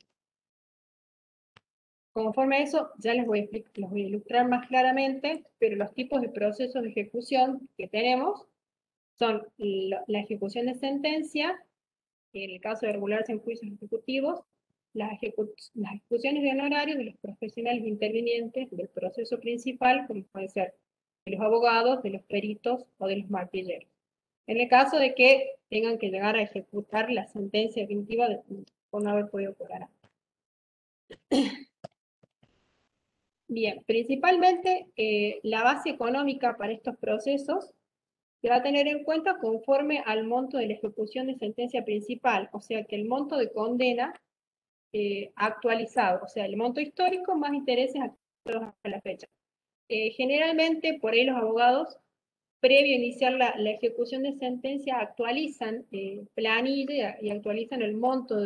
Conforme a eso, ya les voy a ilustrar más claramente, pero los tipos de procesos de ejecución que tenemos son la ejecución de sentencia, en el caso de regularse en juicios ejecutivos, las ejecuciones de honorarios de los profesionales intervinientes del proceso principal, como pueden ser de los abogados, de los peritos o de los martilleros. En el caso de que tengan que llegar a ejecutar la sentencia definitiva por no haber podido cobrar. Bien, principalmente la base económica para estos procesos se va a tener en cuenta conforme al monto de la ejecución de sentencia principal, o sea que el monto de condena actualizado, o sea, el monto histórico más intereses actualizados a la fecha. Generalmente, por ahí los abogados, previo a iniciar la ejecución de sentencia, actualizan planilla y actualizan el monto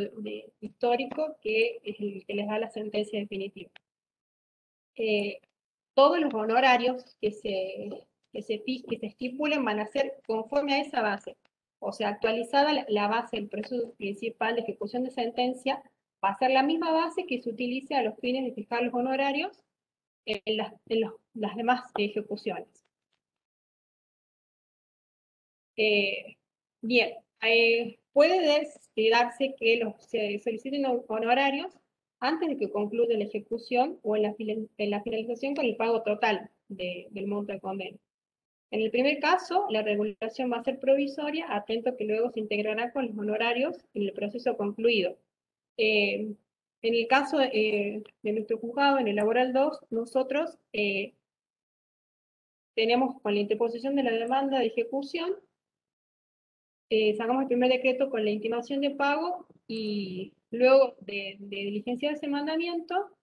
histórico que es el que les da la sentencia definitiva. Todos los honorarios que se estipulen van a ser conforme a esa base. O sea, actualizada la base del proceso principal de ejecución de sentencia, va a ser la misma base que se utilice a los fines de fijar los honorarios en las demás ejecuciones. Bien, puede darse que se soliciten honorarios antes de que concluya la ejecución o en la finalización con el pago total del monto de condena. En el primer caso, la regulación va a ser provisoria, atento que luego se integrará con los honorarios en el proceso concluido. En el caso de nuestro juzgado, en el laboral 2, nosotros tenemos con la interposición de la demanda de ejecución, sacamos el primer decreto con la intimación de pago y luego de diligencia de ese mandamiento,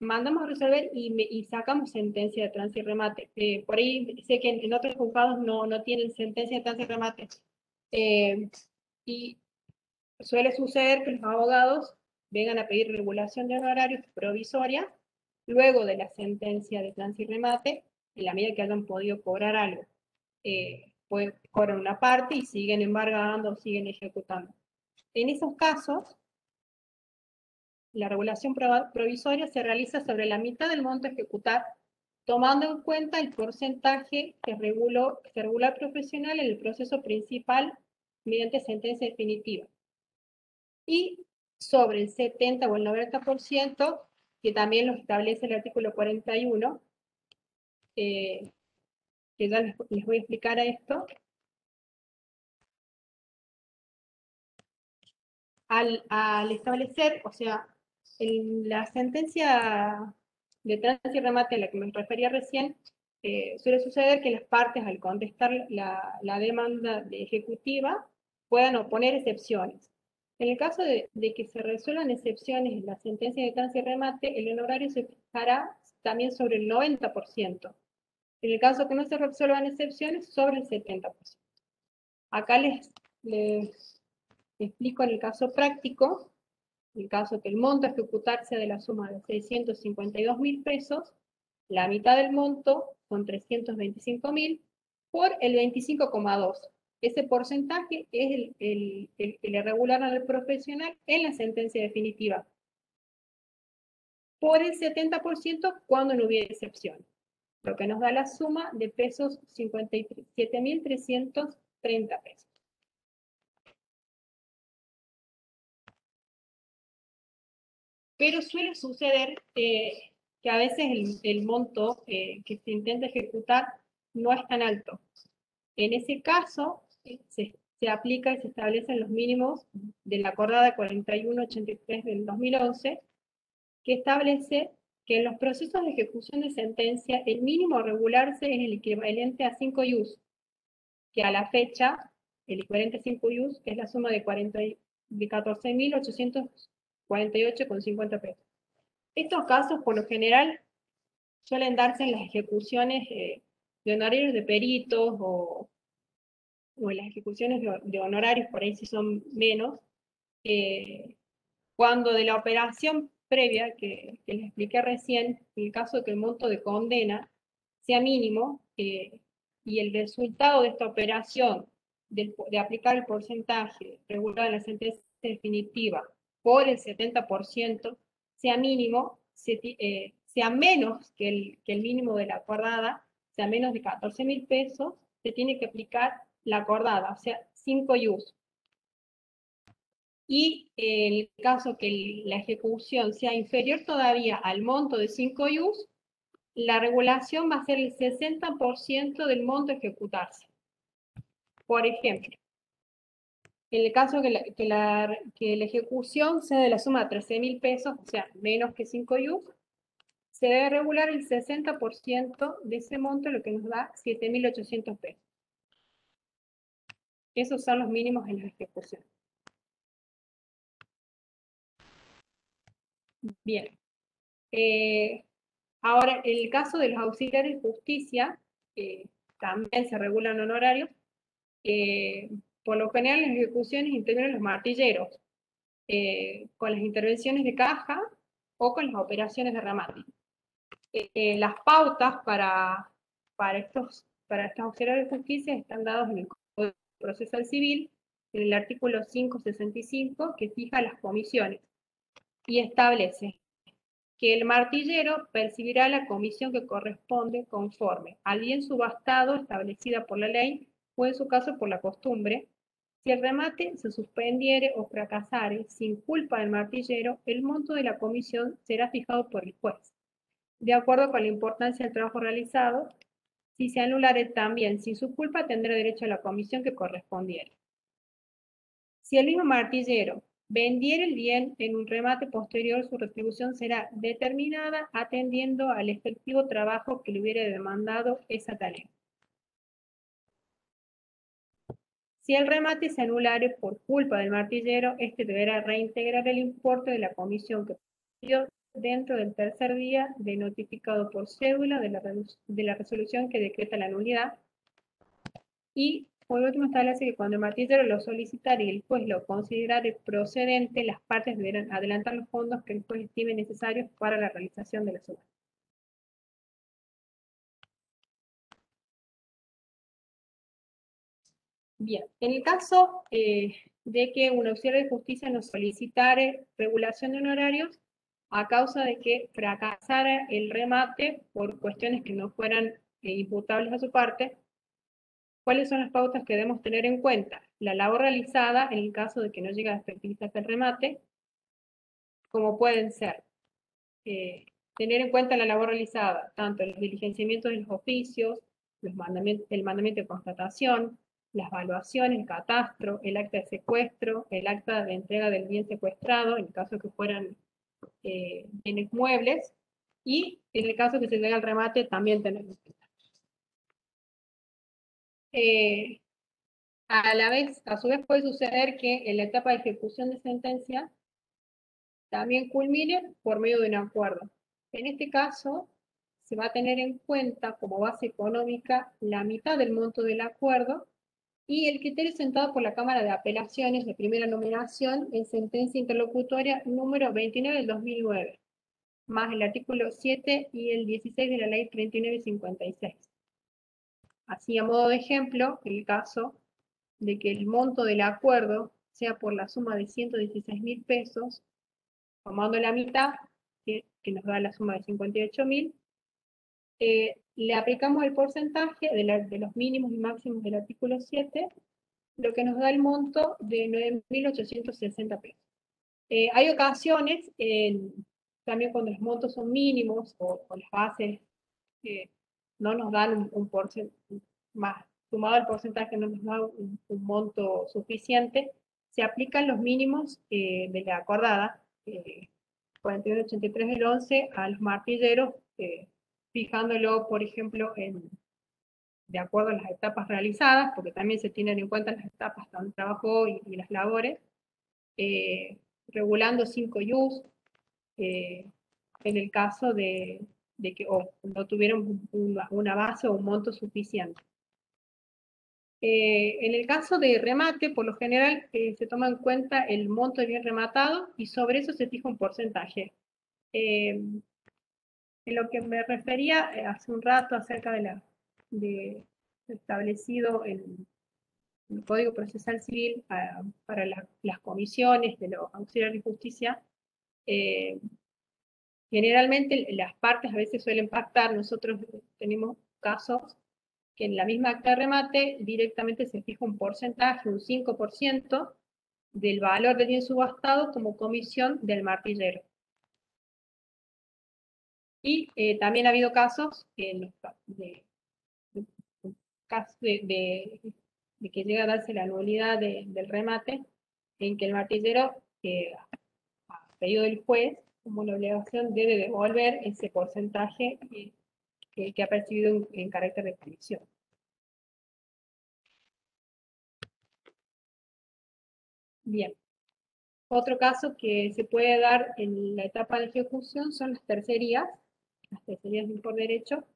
mandamos a resolver y sacamos sentencia de trance y remate. Por ahí sé que en otros juzgados no tienen sentencia de trance y remate. Y suele suceder que los abogados vengan a pedir regulación de honorarios provisoria luego de la sentencia de trance y remate, en la medida que hayan podido cobrar algo. Pues cobran una parte y siguen embargando, siguen ejecutando. En esos casos, la regulación provisoria se realiza sobre la mitad del monto a ejecutar, tomando en cuenta el porcentaje que se regula el profesional en el proceso principal mediante sentencia definitiva. Y sobre el 70 o el 90%, que también lo establece el artículo 41, que ya les voy a explicar a esto. Al establecer, o sea, en la sentencia de trance y remate a la que me refería recién, suele suceder que las partes al contestar la demanda ejecutiva puedan oponer excepciones. En el caso de que se resuelvan excepciones en la sentencia de trance y remate, el honorario se fijará también sobre el 90%. En el caso que no se resuelvan excepciones, sobre el 70%. Acá les explico en el caso práctico, en el caso que el monto a ejecutar sea de la suma de 652.000 pesos, la mitad del monto son 325.000 por el 25,2. Ese porcentaje es el que le regularon al profesional en la sentencia definitiva. Por el 70% cuando no hubiera excepción, lo que nos da la suma de pesos 57.330 pesos. Pero suele suceder que a veces el monto que se intenta ejecutar no es tan alto. En ese caso, se aplica y se establecen los mínimos de la acordada 4183 del 2011, que establece que en los procesos de ejecución de sentencia, el mínimo a regularse es el equivalente a 5 ius, que a la fecha, el equivalente a 5 ius es la suma de 14.848,50 pesos. Estos casos, por lo general, suelen darse en las ejecuciones de honorarios de peritos o en las ejecuciones de honorarios, por ahí si son menos, cuando de la operación previa que les expliqué recién, en el caso de que el monto de condena sea mínimo y el resultado de esta operación de aplicar el porcentaje regulado en la sentencia definitiva por el 70% sea mínimo, sea menos que el mínimo de la acordada, sea menos de 14.000 pesos, se tiene que aplicar la acordada, o sea, 5 ius. Y en el caso que la ejecución sea inferior todavía al monto de 5 ius, la regulación va a ser el 60% del monto a ejecutarse. Por ejemplo, en el caso que la ejecución sea de la suma de 13.000 pesos, o sea, menos que 5 IUs, se debe regular el 60% de ese monto, lo que nos da 7.800 pesos. Esos son los mínimos en la ejecución. Bien. Ahora, en el caso de los auxiliares de justicia, también se regulan honorarios. Por lo general, en las ejecuciones intervienen los martilleros, con las intervenciones de caja o con las operaciones de remate. Las pautas para estos auxiliares de justicia están dadas en el Código Procesal Civil, en el artículo 565, que fija las comisiones y establece que el martillero percibirá la comisión que corresponde conforme al bien subastado establecida por la ley o en su caso por la costumbre. Si el remate se suspendiere o fracasare sin culpa del martillero, el monto de la comisión será fijado por el juez, de acuerdo con la importancia del trabajo realizado. Si se anulare también sin su culpa, tendrá derecho a la comisión que correspondiere. Si el mismo martillero vendiera el bien en un remate posterior, su retribución será determinada atendiendo al efectivo trabajo que le hubiera demandado esa tarea. Si el remate se anulare por culpa del martillero, este deberá reintegrar el importe de la comisión que perdió dentro del tercer día de notificado por cédula de la resolución que decreta la nulidad. Y por último establece que cuando el martillero lo solicitare y el juez lo considerare procedente, las partes deberán adelantar los fondos que el juez estime necesarios para la realización de la subasta. Bien, en el caso de que un auxiliar de justicia nos solicitare regulación de honorarios a causa de que fracasara el remate por cuestiones que no fueran imputables a su parte, ¿cuáles son las pautas que debemos tener en cuenta? La labor realizada en el caso de que no llegue a efectivizarse el remate, como pueden ser tener en cuenta la labor realizada, tanto los diligenciamientos de los oficios, el mandamiento de constatación, las evaluaciones, el catastro, el acta de secuestro, el acta de entrega del bien secuestrado, en el caso de que fueran bienes muebles, y en el caso que se llegue al remate también tenemos que a su vez puede suceder que en la etapa de ejecución de sentencia también culmine por medio de un acuerdo. En este caso, se va a tener en cuenta como base económica la mitad del monto del acuerdo y el criterio sentado por la Cámara de Apelaciones de primera nominación en sentencia interlocutoria número 29 del 2009, más el artículo 7 y el 16 de la ley 3956. Así, a modo de ejemplo, el caso de que el monto del acuerdo sea por la suma de 116.000 pesos, tomando la mitad, que nos da la suma de 58.000, le aplicamos el porcentaje de los mínimos y máximos del artículo 7, lo que nos da el monto de 9.860 pesos. Hay ocasiones, también cuando los montos son mínimos o las bases no nos dan un porcentaje más, sumado al porcentaje no nos da un monto suficiente, se aplican los mínimos de la acordada, 4183 del 11, a los martilleros, fijándolo, por ejemplo, de acuerdo a las etapas realizadas, porque también se tienen en cuenta las etapas de trabajo y las labores, regulando 5 IUs, en el caso de que no tuvieron una base o un monto suficiente. En el caso de remate, por lo general se toma en cuenta el monto de bien rematado y sobre eso se fija un porcentaje. En lo que me refería hace un rato acerca de establecido en el Código Procesal Civil para las comisiones de los auxiliares de justicia, generalmente las partes a veces suelen pactar. Nosotros tenemos casos que en la misma acta de remate directamente se fija un porcentaje, un 5% del valor del bien subastado como comisión del martillero. Y también ha habido casos de de que llega a darse la nulidad del remate, en que el martillero, a pedido del juez, como una obligación, debe devolver ese porcentaje que ha percibido en carácter de comisión. Bien. Otro caso que se puede dar en la etapa de ejecución son las tercerías por derecho.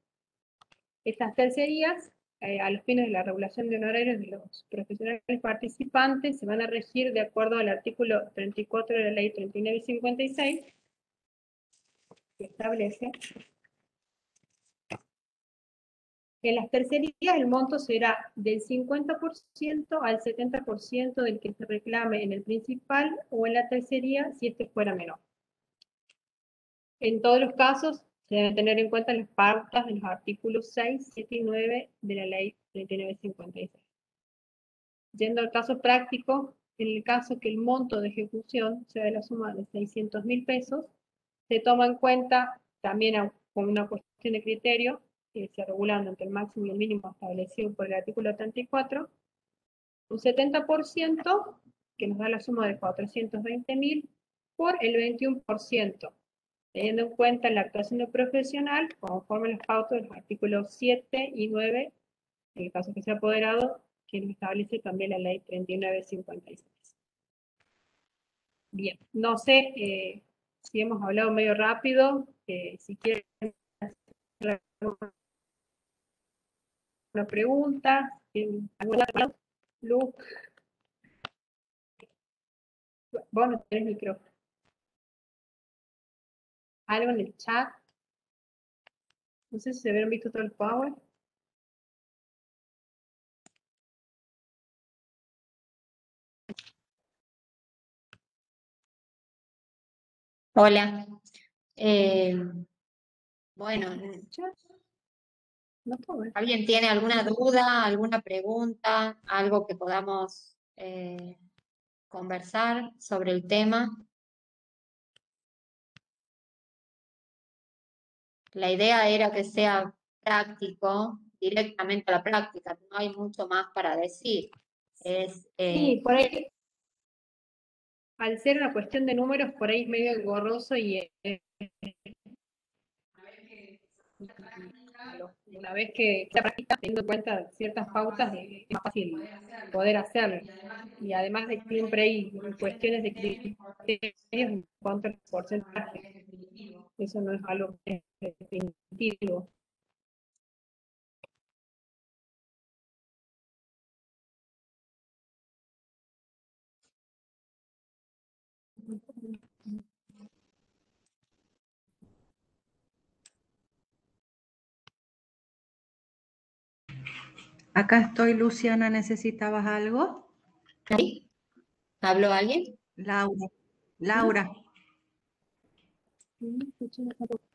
Estas tercerías, a los fines de la regulación de honorarios de los profesionales participantes, se van a regir de acuerdo al artículo 34 de la ley 3956, que establece que en las tercerías el monto será del 50% al 70% del que se reclame en el principal o en la tercería si este fuera menor. En todos los casos se deben tener en cuenta las pautas de los artículos 6, 7 y 9 de la ley 3956. Yendo al caso práctico, en el caso que el monto de ejecución sea de la suma de 600.000 pesos, se toma en cuenta también como una cuestión de criterio, que se regulando entre el máximo y el mínimo establecido por el artículo 34, un 70%, que nos da la suma de 420.000, por el 21%, teniendo en cuenta la actuación del profesional, conforme a las pautas de los artículos 7 y 9, en el caso que sea apoderado, que lo establece también la ley 3956. Bien, no sé si hemos hablado medio rápido, si quieren hacer alguna pregunta, alguna pregunta. Luz, vos no tenés micrófono. Algo en el chat. No sé si se habían visto todo el power. Hola. Bueno, No puedo ver. ¿alguien tiene alguna duda, alguna pregunta, algo que podamos conversar sobre el tema? La idea era que sea práctico, directamente a la práctica, no hay mucho más para decir. Sí, por ahí, al ser una cuestión de números, por ahí es medio engorroso y una vez que se practica, teniendo en cuenta ciertas pautas, es más fácil poder hacerlo. Y además de que siempre hay cuestiones de criterios en cuanto al porcentaje. Eso no es algo definitivo. Acá estoy, Luciana, ¿necesitabas algo? ¿Sí? ¿Habló alguien? Laura. Laura.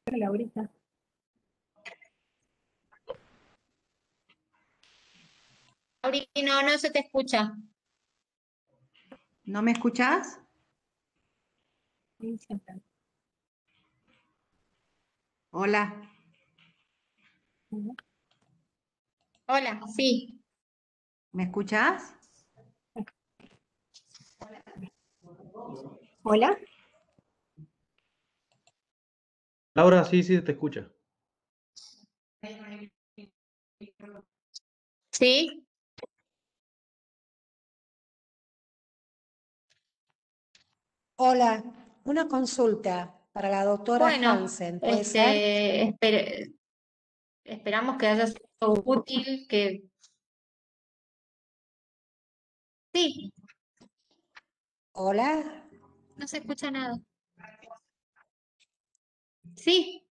Laurita. Lauri, no, no se te escucha. ¿No me escuchás? Hola. Hola, sí. ¿Me escuchás? Hola. Laura, sí, sí, te escucha. ¿Sí? Hola, una consulta para la doctora Bueno, Hansen, ¿puede ser? esperamos que haya sido útil, que sí, Hola, no se escucha nada. Sí,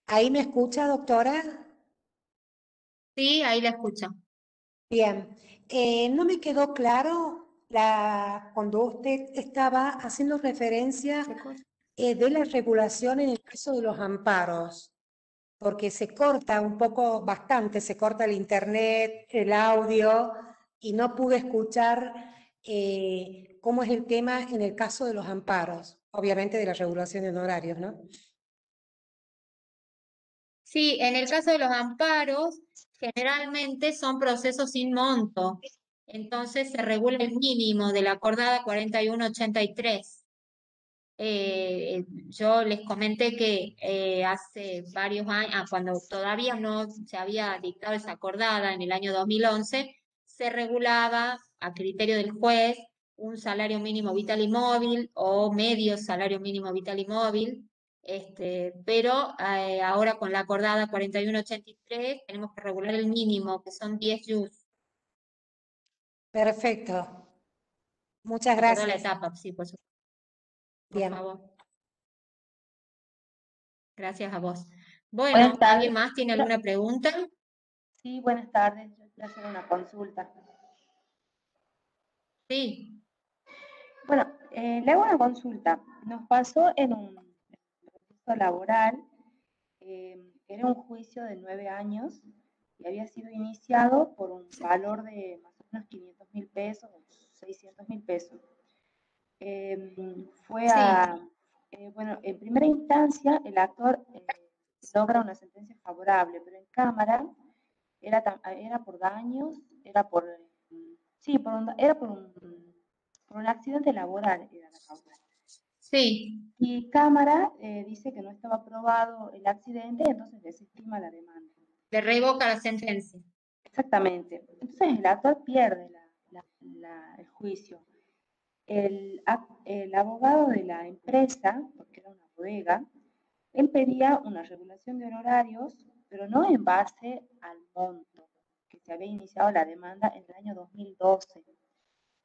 ¿ahí me escucha, doctora? sí, ahí la escucho. Bien, no me quedó claro cuando usted estaba haciendo referencia de la regulación en el caso de los amparos, porque se corta un poco, bastante, se corta el internet, el audio, y no pude escuchar cómo es el tema en el caso de los amparos, obviamente de la regulación de honorarios, ¿no? Sí, en el caso de los amparos, generalmente son procesos sin monto. Entonces se regula el mínimo de la acordada 4183. Yo les comenté que hace varios años, cuando todavía no se había dictado esa acordada, en el año 2011, se regulaba a criterio del juez un salario mínimo vital y móvil o medio salario mínimo vital y móvil, pero ahora con la acordada 4183 tenemos que regular el mínimo, que son 10 JUS. Perfecto. Muchas Recordar la gracias. etapa, sí, por Bien. favor. Gracias a vos. Bueno, Buenas tardes. ¿alguien más tiene alguna pregunta? Sí, buenas tardes. Yo quiero hacer una consulta. Sí, Bueno, le hago una consulta. Nos pasó en un proceso laboral, era un juicio de 9 años y había sido iniciado por un valor de más o menos 500.000 pesos, 600.000 pesos. Bueno, en primera instancia el actor logra una sentencia favorable, pero en cámara era por daños, era por, sí, por un accidente laboral, era la causa. sí, Y cámara dice que no estaba aprobado el accidente, entonces desestima la demanda. le revoca la sentencia. Exactamente. Entonces el actor pierde el juicio. El abogado de la empresa, porque era una bodega, él pedía una regulación de honorarios, pero no en base al monto que se había iniciado la demanda en el año 2012,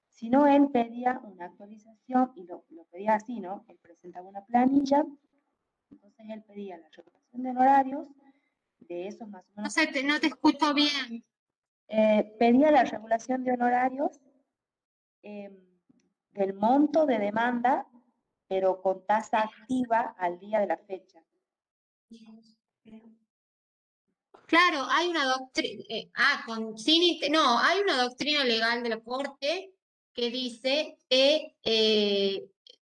sino él pedía una actualización y lo pedía así, ¿no? Él presentaba una planilla, entonces él pedía la regulación de honorarios de esos más o No menos. sé, no te escucho bien. Pedía la regulación de honorarios del monto de demanda, pero con tasa activa al día de la fecha. Claro, hay una doctrina, no, hay una doctrina legal de la Corte que dice que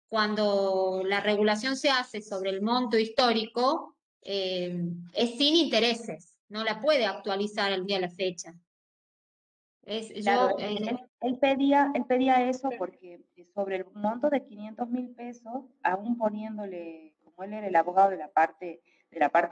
cuando la regulación se hace sobre el monto histórico, es sin intereses, no la puede actualizar al día de la fecha. Claro, él pedía eso porque sobre el monto de 500.000 pesos, aún poniéndole, como él era el abogado de la parte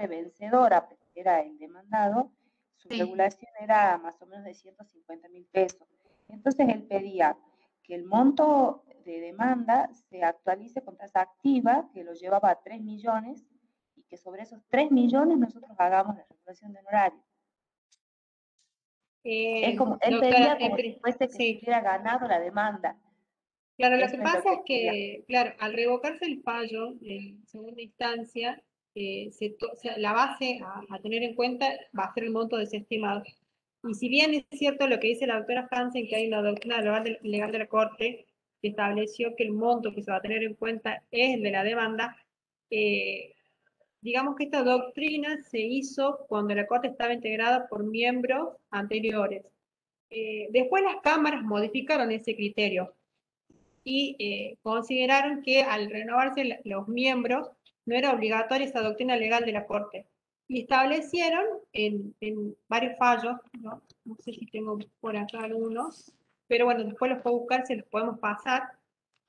vencedora, era el demandado, su Sí. regulación era más o menos de 150.000 pesos. Entonces él pedía que el monto de demanda se actualice con tasa activa, que lo llevaba a 3 millones, y que sobre esos 3 millones nosotros hagamos la regulación de honorario. Es como, él Doctora, pedía como si fuese que se hubiera ganado la demanda. Claro, lo Eso que es lo pasa es que que, claro, al revocarse el fallo en segunda instancia, la base a tener en cuenta va a ser el monto desestimado. Y si bien es cierto lo que dice la doctora Hansen, que hay una doctrina legal de la Corte que estableció que el monto que se va a tener en cuenta es el de la demanda, digamos que esta doctrina se hizo cuando la Corte estaba integrada por miembros anteriores. Después las cámaras modificaron ese criterio y consideraron que al renovarse los miembros no era obligatoria esa doctrina legal de la Corte. Y establecieron en varios fallos, ¿no? No sé si tengo por acá algunos, pero bueno, después los puedo buscar, se los podemos pasar,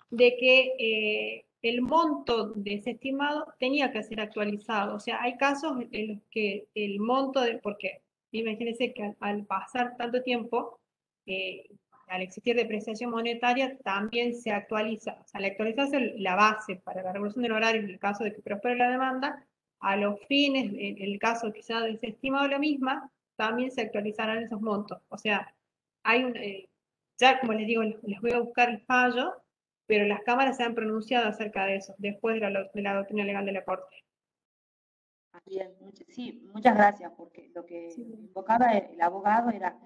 de que el monto desestimado tenía que ser actualizado. O sea, hay casos en los que el monto porque imagínense que al pasar tanto tiempo, al existir depreciación monetaria, también se actualiza. O sea, al actualizarse la base para la regulación del horario en el caso de que prospere la demanda, a los fines, en el caso que se ha desestimado la misma, también se actualizarán esos montos. O sea, hay un, ya como les digo, les voy a buscar el fallo, pero las cámaras se han pronunciado acerca de eso, después de la doctrina legal de la Corte. Bien, sí, muchas gracias, porque lo que invocaba el abogado era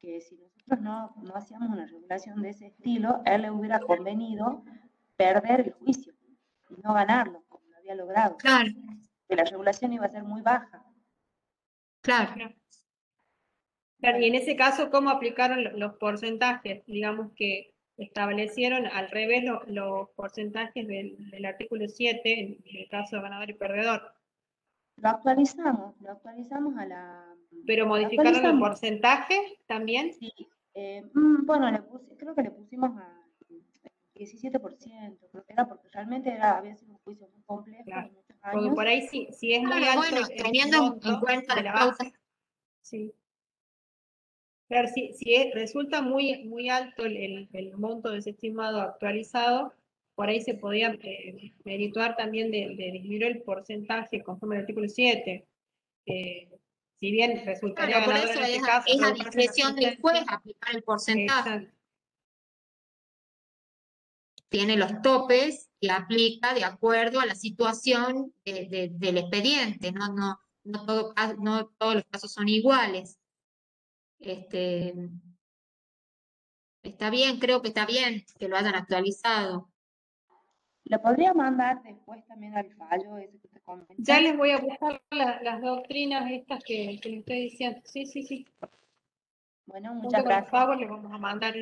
que si nosotros no hacíamos una regulación de ese estilo, a él le hubiera convenido perder el juicio y no ganarlo, como lo había logrado. Claro, Que la regulación iba a ser muy baja. claro. Claro, y en ese caso, ¿cómo aplicaron los porcentajes? Digamos que establecieron al revés los porcentajes del artículo 7, en el caso de ganador y perdedor. Lo actualizamos a la... Pero lo modificaron el actualizamos, porcentaje también. sí. Bueno, creo que le pusimos a 17%, creo que era porque realmente había sido un juicio muy complejo Claro. de muchos Porque años. por ahí si es muy Claro, alto bueno, el teniendo en monto cuenta de las la base, causas. sí. Claro, resulta muy alto el monto desestimado actualizado, por ahí se podía merituar también de disminuir el porcentaje conforme al artículo 7. Si bien resultaría Claro, por ganador eso en este caso, es a revocarse la discreción del juez sentencia. aplicar el porcentaje. Exacto. Tiene los topes y aplica de acuerdo a la situación del expediente, no todos los casos son iguales. Está bien, creo que está bien que lo hayan actualizado. ¿Lo podría mandar después también al fallo ese que te comenté? Ya les voy a buscar las doctrinas estas que les estoy diciendo. Sí. Bueno, Junto muchas con los gracias. pagos les vamos a mandar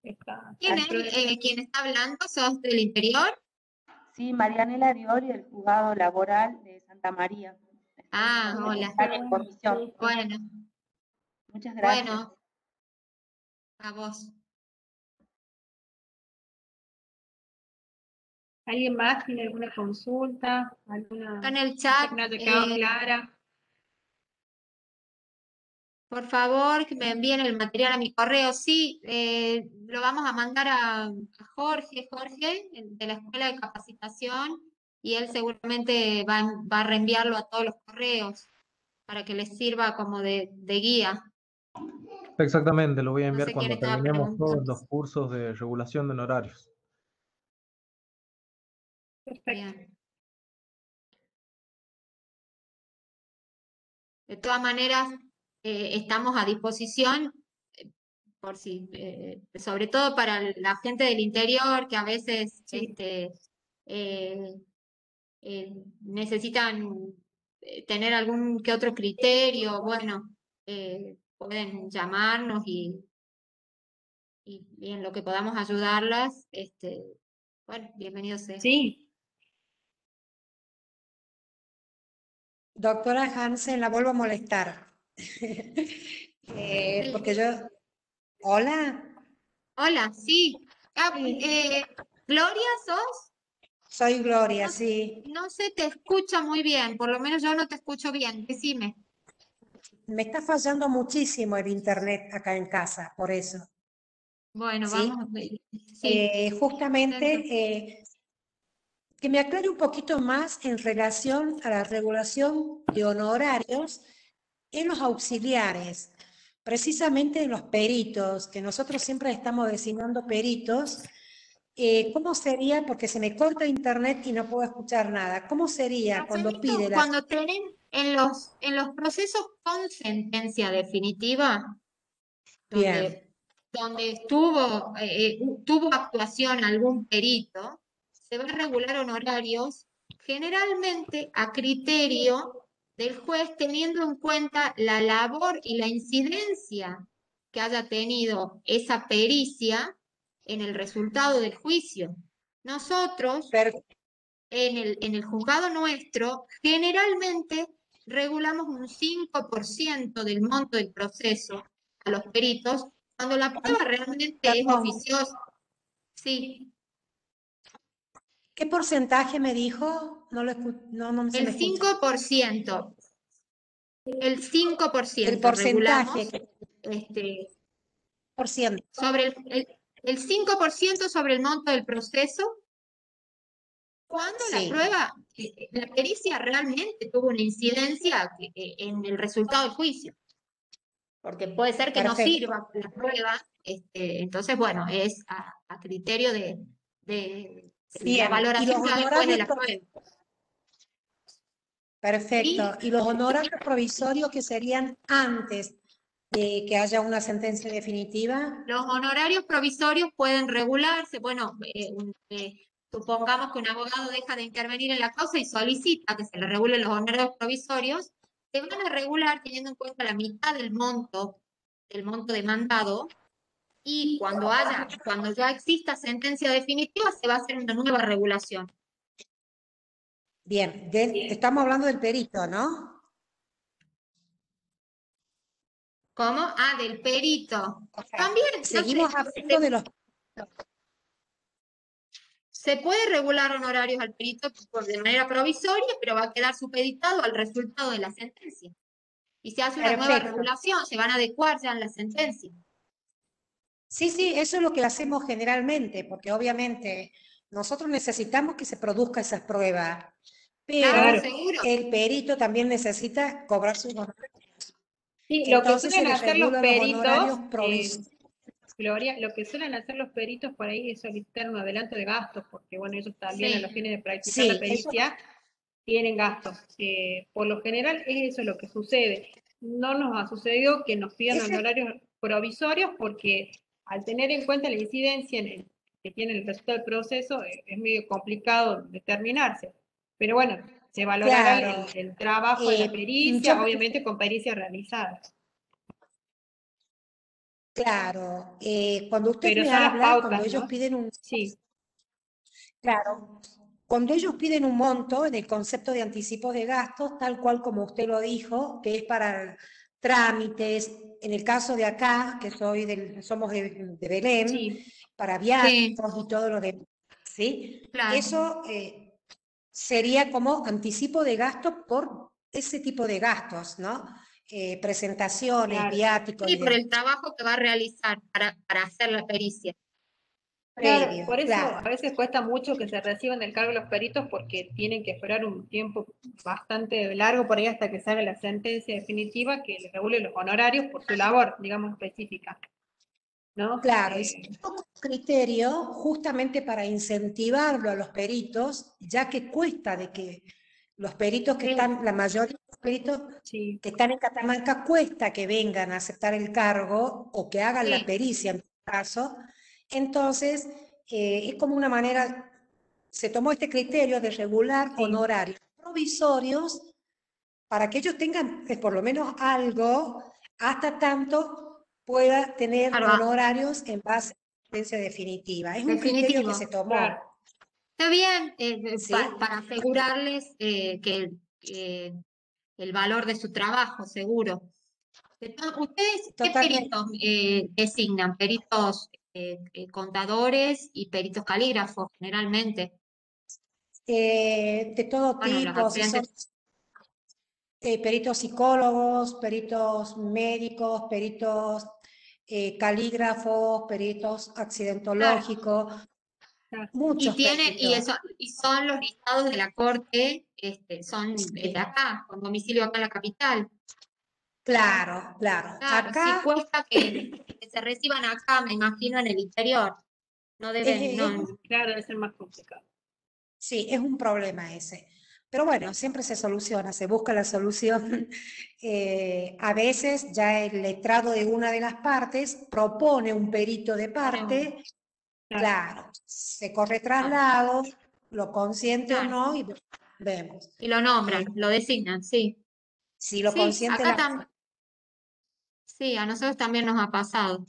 esta. ¿Quién es? ¿Quién está hablando? ¿Sos del interior? Sí, Marianela Diori del Juzgado Laboral de Santa María. Ah, Estoy hola. secretaria en comisión. Bueno, Muchas gracias. bueno, a vos. ¿Alguien más tiene alguna consulta? Está en el chat. Que no haya quedado clara? Por favor, que me envíen el material a mi correo. Sí, lo vamos a mandar a Jorge, de la Escuela de Capacitación, y él seguramente va a reenviarlo a todos los correos para que les sirva como de guía. Exactamente, lo voy a No enviar sé quién cuando estaba terminemos todos preguntando. los cursos de regulación de honorarios. Perfecto. Bien. De todas maneras, estamos a disposición, por si, sobre todo para la gente del interior que a veces Sí. eh, necesitan tener algún que otro criterio. Bueno, pueden llamarnos y en lo que podamos ayudarlas, bueno, bienvenidos sea. Sí. Doctora Hansen, la vuelvo a molestar. Porque yo... Hola. Hola, sí. Gloria, ¿sos? Soy Gloria, No, sí. no se te escucha muy bien, por lo menos yo no te escucho bien, decime. Me está fallando muchísimo el internet acá en casa, por eso. Bueno, ¿Sí? vamos, sí. Justamente, que me aclare un poquito más en relación a la regulación de honorarios en los auxiliares, precisamente en los peritos, que nosotros siempre estamos designando peritos. ¿Cómo sería? Porque se me corta internet y no puedo escuchar nada. ¿Cómo sería cuando pide las... Cuando tienen en los procesos con sentencia definitiva, Bien, donde tuvo actuación algún perito, se va a regular honorarios generalmente a criterio del juez, teniendo en cuenta la labor y la incidencia que haya tenido esa pericia en el resultado del juicio. Nosotros, en el juzgado nuestro, generalmente regulamos un 5% del monto del proceso a los peritos cuando la prueba realmente es perdón, oficiosa. Sí, ¿qué porcentaje me dijo? No, no se me el escucha. 5%. El 5% El porcentaje, regulamos por ciento. sobre el 5% sobre el monto del proceso cuando la Sí, prueba, la pericia realmente tuvo una incidencia en el resultado del juicio. Porque puede ser que no perfecto. sirva la prueba, entonces, bueno, es a criterio de la Bien, y valoración los que haga el juez de honorarios, la prueba. perfecto, y los honorarios provisorios que serían antes de que haya una sentencia definitiva. Los honorarios provisorios pueden regularse, bueno, supongamos que un abogado deja de intervenir en la causa y solicita que se le regulen los honorarios provisorios, se van a regular teniendo en cuenta la mitad del monto demandado, y cuando ya exista sentencia definitiva se va a hacer una nueva regulación. Bien, estamos hablando del perito, ¿no? ¿Cómo? Ah, del perito. O sea, También, no sé, seguimos hablando de los... se puede regular honorarios al perito de manera provisoria, pero va a quedar supeditado al resultado de la sentencia. Y se hace una nueva Perfecto. regulación, se van a adecuar ya en la sentencia. Sí, sí, eso es lo que hacemos generalmente, porque obviamente nosotros necesitamos que se produzca esas pruebas, pero Claro, seguro. el perito también necesita cobrar sus honorarios. Sí, lo que Entonces se suelen les hacer los regula los honorarios peritos, provisorios. Gloria, lo que suelen hacer los peritos por ahí es solicitar un adelanto de gastos, porque bueno, ellos también a los fines de practicar la Sí, eso, pericia tienen gastos. Por lo general es eso lo que sucede. No nos ha sucedido que nos pidan ese- honorarios provisorios porque al tener en cuenta la incidencia que tiene el resultado del proceso es medio complicado determinarse. Pero bueno, se valorará claro, el trabajo de la pericia, yo, obviamente con pericia realizada. claro, cuando usted Pero me son las habla, cuando pautas, ellos ¿no? piden un, Sí, claro, cuando ellos piden un monto en el concepto de anticipos de gastos, tal cual como usted lo dijo, que es para trámites, en el caso de acá, que somos de Belén, sí. para viajes Sí, y todo lo demás, ¿sí? claro. Eso sería como anticipo de gastos por ese tipo de gastos, ¿no? Presentaciones, Claro, viáticos Sí, y por demás. el trabajo que va a realizar para hacer la pericia. claro, Previo, por eso a claro. veces cuesta mucho que se reciban el cargo los peritos porque tienen que esperar un tiempo bastante largo por ahí hasta que salga la sentencia definitiva que les regule los honorarios por su labor, digamos, específica, ¿no? Claro, y se tomó como criterio justamente para incentivarlo a los peritos, ya que cuesta de que los peritos que Sí, están, la mayoría de los peritos Sí, que están en Catamarca, cuesta que vengan a aceptar el cargo o que hagan la sí, pericia en tu caso. Entonces, es como una manera, se tomó este criterio de regular sí, honorarios provisorios para que ellos tengan por lo menos algo hasta tanto pueda tener claro, honorarios en base a la sentencia definitiva. Es un criterio que se definitivo. claro. tomó, Está bien, ¿sí? para asegurarles que el valor de su trabajo, seguro. ¿Ustedes qué Totalmente. peritos designan? ¿Peritos contadores y peritos calígrafos, generalmente? De todo Bueno, los tipo, si son accidentes. peritos psicólogos, peritos médicos, peritos calígrafos, peritos Claro. accidentológicos, Claro. Y muchos tienen, peritos. y son los listados de la corte, son de Sí, acá, con domicilio acá en la capital. claro, claro. Claro, sí Acá cuesta que se reciban acá, me imagino, en el interior. No deben, es, no, Claro, debe ser más complicado. sí, es un problema ese. Pero bueno, siempre se soluciona, se busca la solución. A veces ya el letrado de una de las partes propone un perito de ponemos, parte, Claro. claro, se corre ah, traslado, lo consiente o claro, no y vemos. y lo nombran, lo designan, sí. Si lo Sí, consiente acá la... también, sí, a nosotros también nos ha pasado.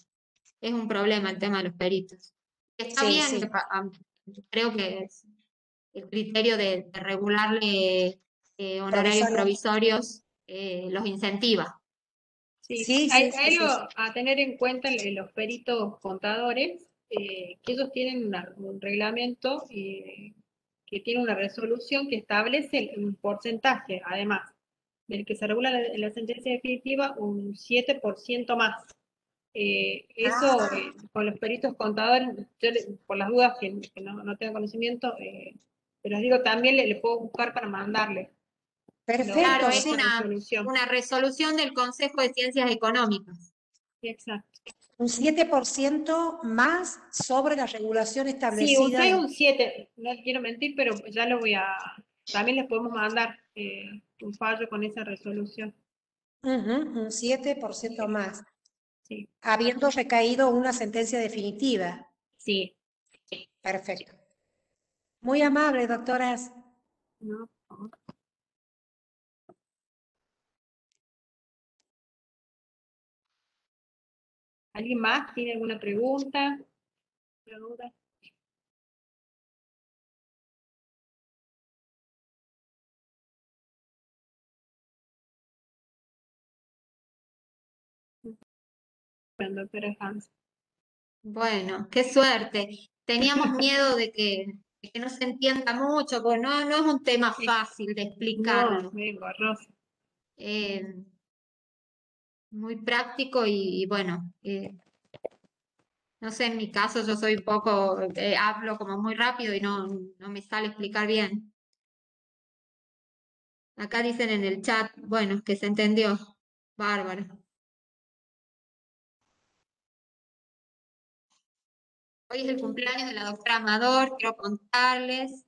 Es un problema el tema de los peritos. Está Sí, bien, sí, creo que el criterio de regularle honorarios provisorio. provisorios los incentiva. Sí, Sí, hay, sí, sí, hay sí, sí. a tener en cuenta los peritos contadores, que ellos tienen un reglamento que tiene una resolución que establece un porcentaje, además del que se regula la sentencia definitiva, un 7% más. Eso Ah, con los peritos contadores, por las dudas que no tengo conocimiento, te los digo, también le puedo buscar para mandarle Claro, perfecto, es esa sí. resolución. una resolución del Consejo de Ciencias Económicas. Sí, exacto. Un 7% más sobre la regulación Sí, un establecida 6 o en... un 7, no quiero mentir, pero ya lo voy a, también les podemos mandar un fallo con esa resolución. Ujú, un 7% más, Sí, habiendo recaído una sentencia definitiva. sí. Perfecto. Muy amable, doctoras. ¿No? ¿Alguien más tiene alguna pregunta? ¿Alguna duda? doctora Hansen. Bueno, qué suerte. Teníamos miedo de que no se entienda mucho, porque no es un tema fácil de No, explicarlo. vengo, Rosa. Muy práctico y bueno, no sé, en mi caso yo soy un poco, hablo como muy rápido y no me sale explicar bien. Acá dicen en el chat, bueno, que se entendió. Bárbaro. Hoy es el cumpleaños de la doctora Amador, quiero contarles.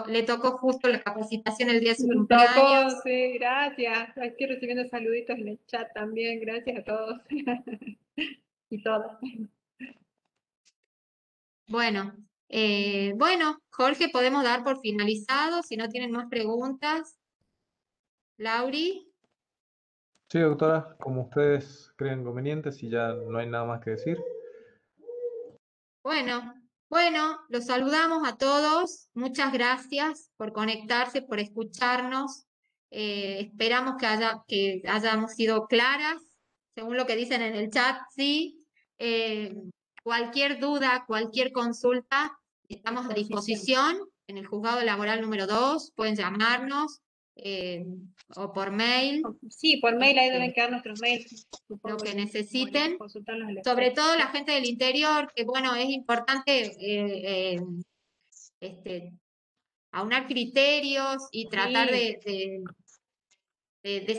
Le tocó justo la capacitación el día de su Nos cumpleaños. tocó, sí, gracias. Estoy recibiendo saluditos en el chat también. Gracias a todos y todas. Bueno, bueno, Jorge, podemos dar por finalizado si no tienen más preguntas. Lauri. Sí, doctora, como ustedes creen conveniente, si ya no hay nada más que decir. Bueno, los saludamos a todos. Muchas gracias por conectarse, por escucharnos. Esperamos que hayamos sido claras, según lo que dicen en el chat, sí. Cualquier duda, cualquier consulta, estamos a disposición en el juzgado laboral número 2. Pueden llamarnos o por mail, Sí, por mail ahí deben quedar nuestros mails. lo que Supongo, necesiten. consultarlos al Sobre después. todo la gente del interior, que bueno, es importante aunar criterios y tratar de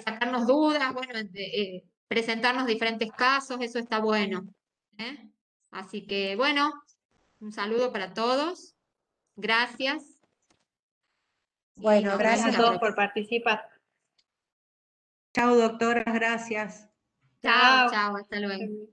sacarnos dudas, bueno, presentarnos diferentes casos, eso está bueno. ¿Eh? Así que bueno, un saludo para todos. Gracias. Y Bueno, nos vemos Gracias gracias a la todos próxima. por participar. Chao, doctora, gracias. Chao, Chao. chao, hasta luego.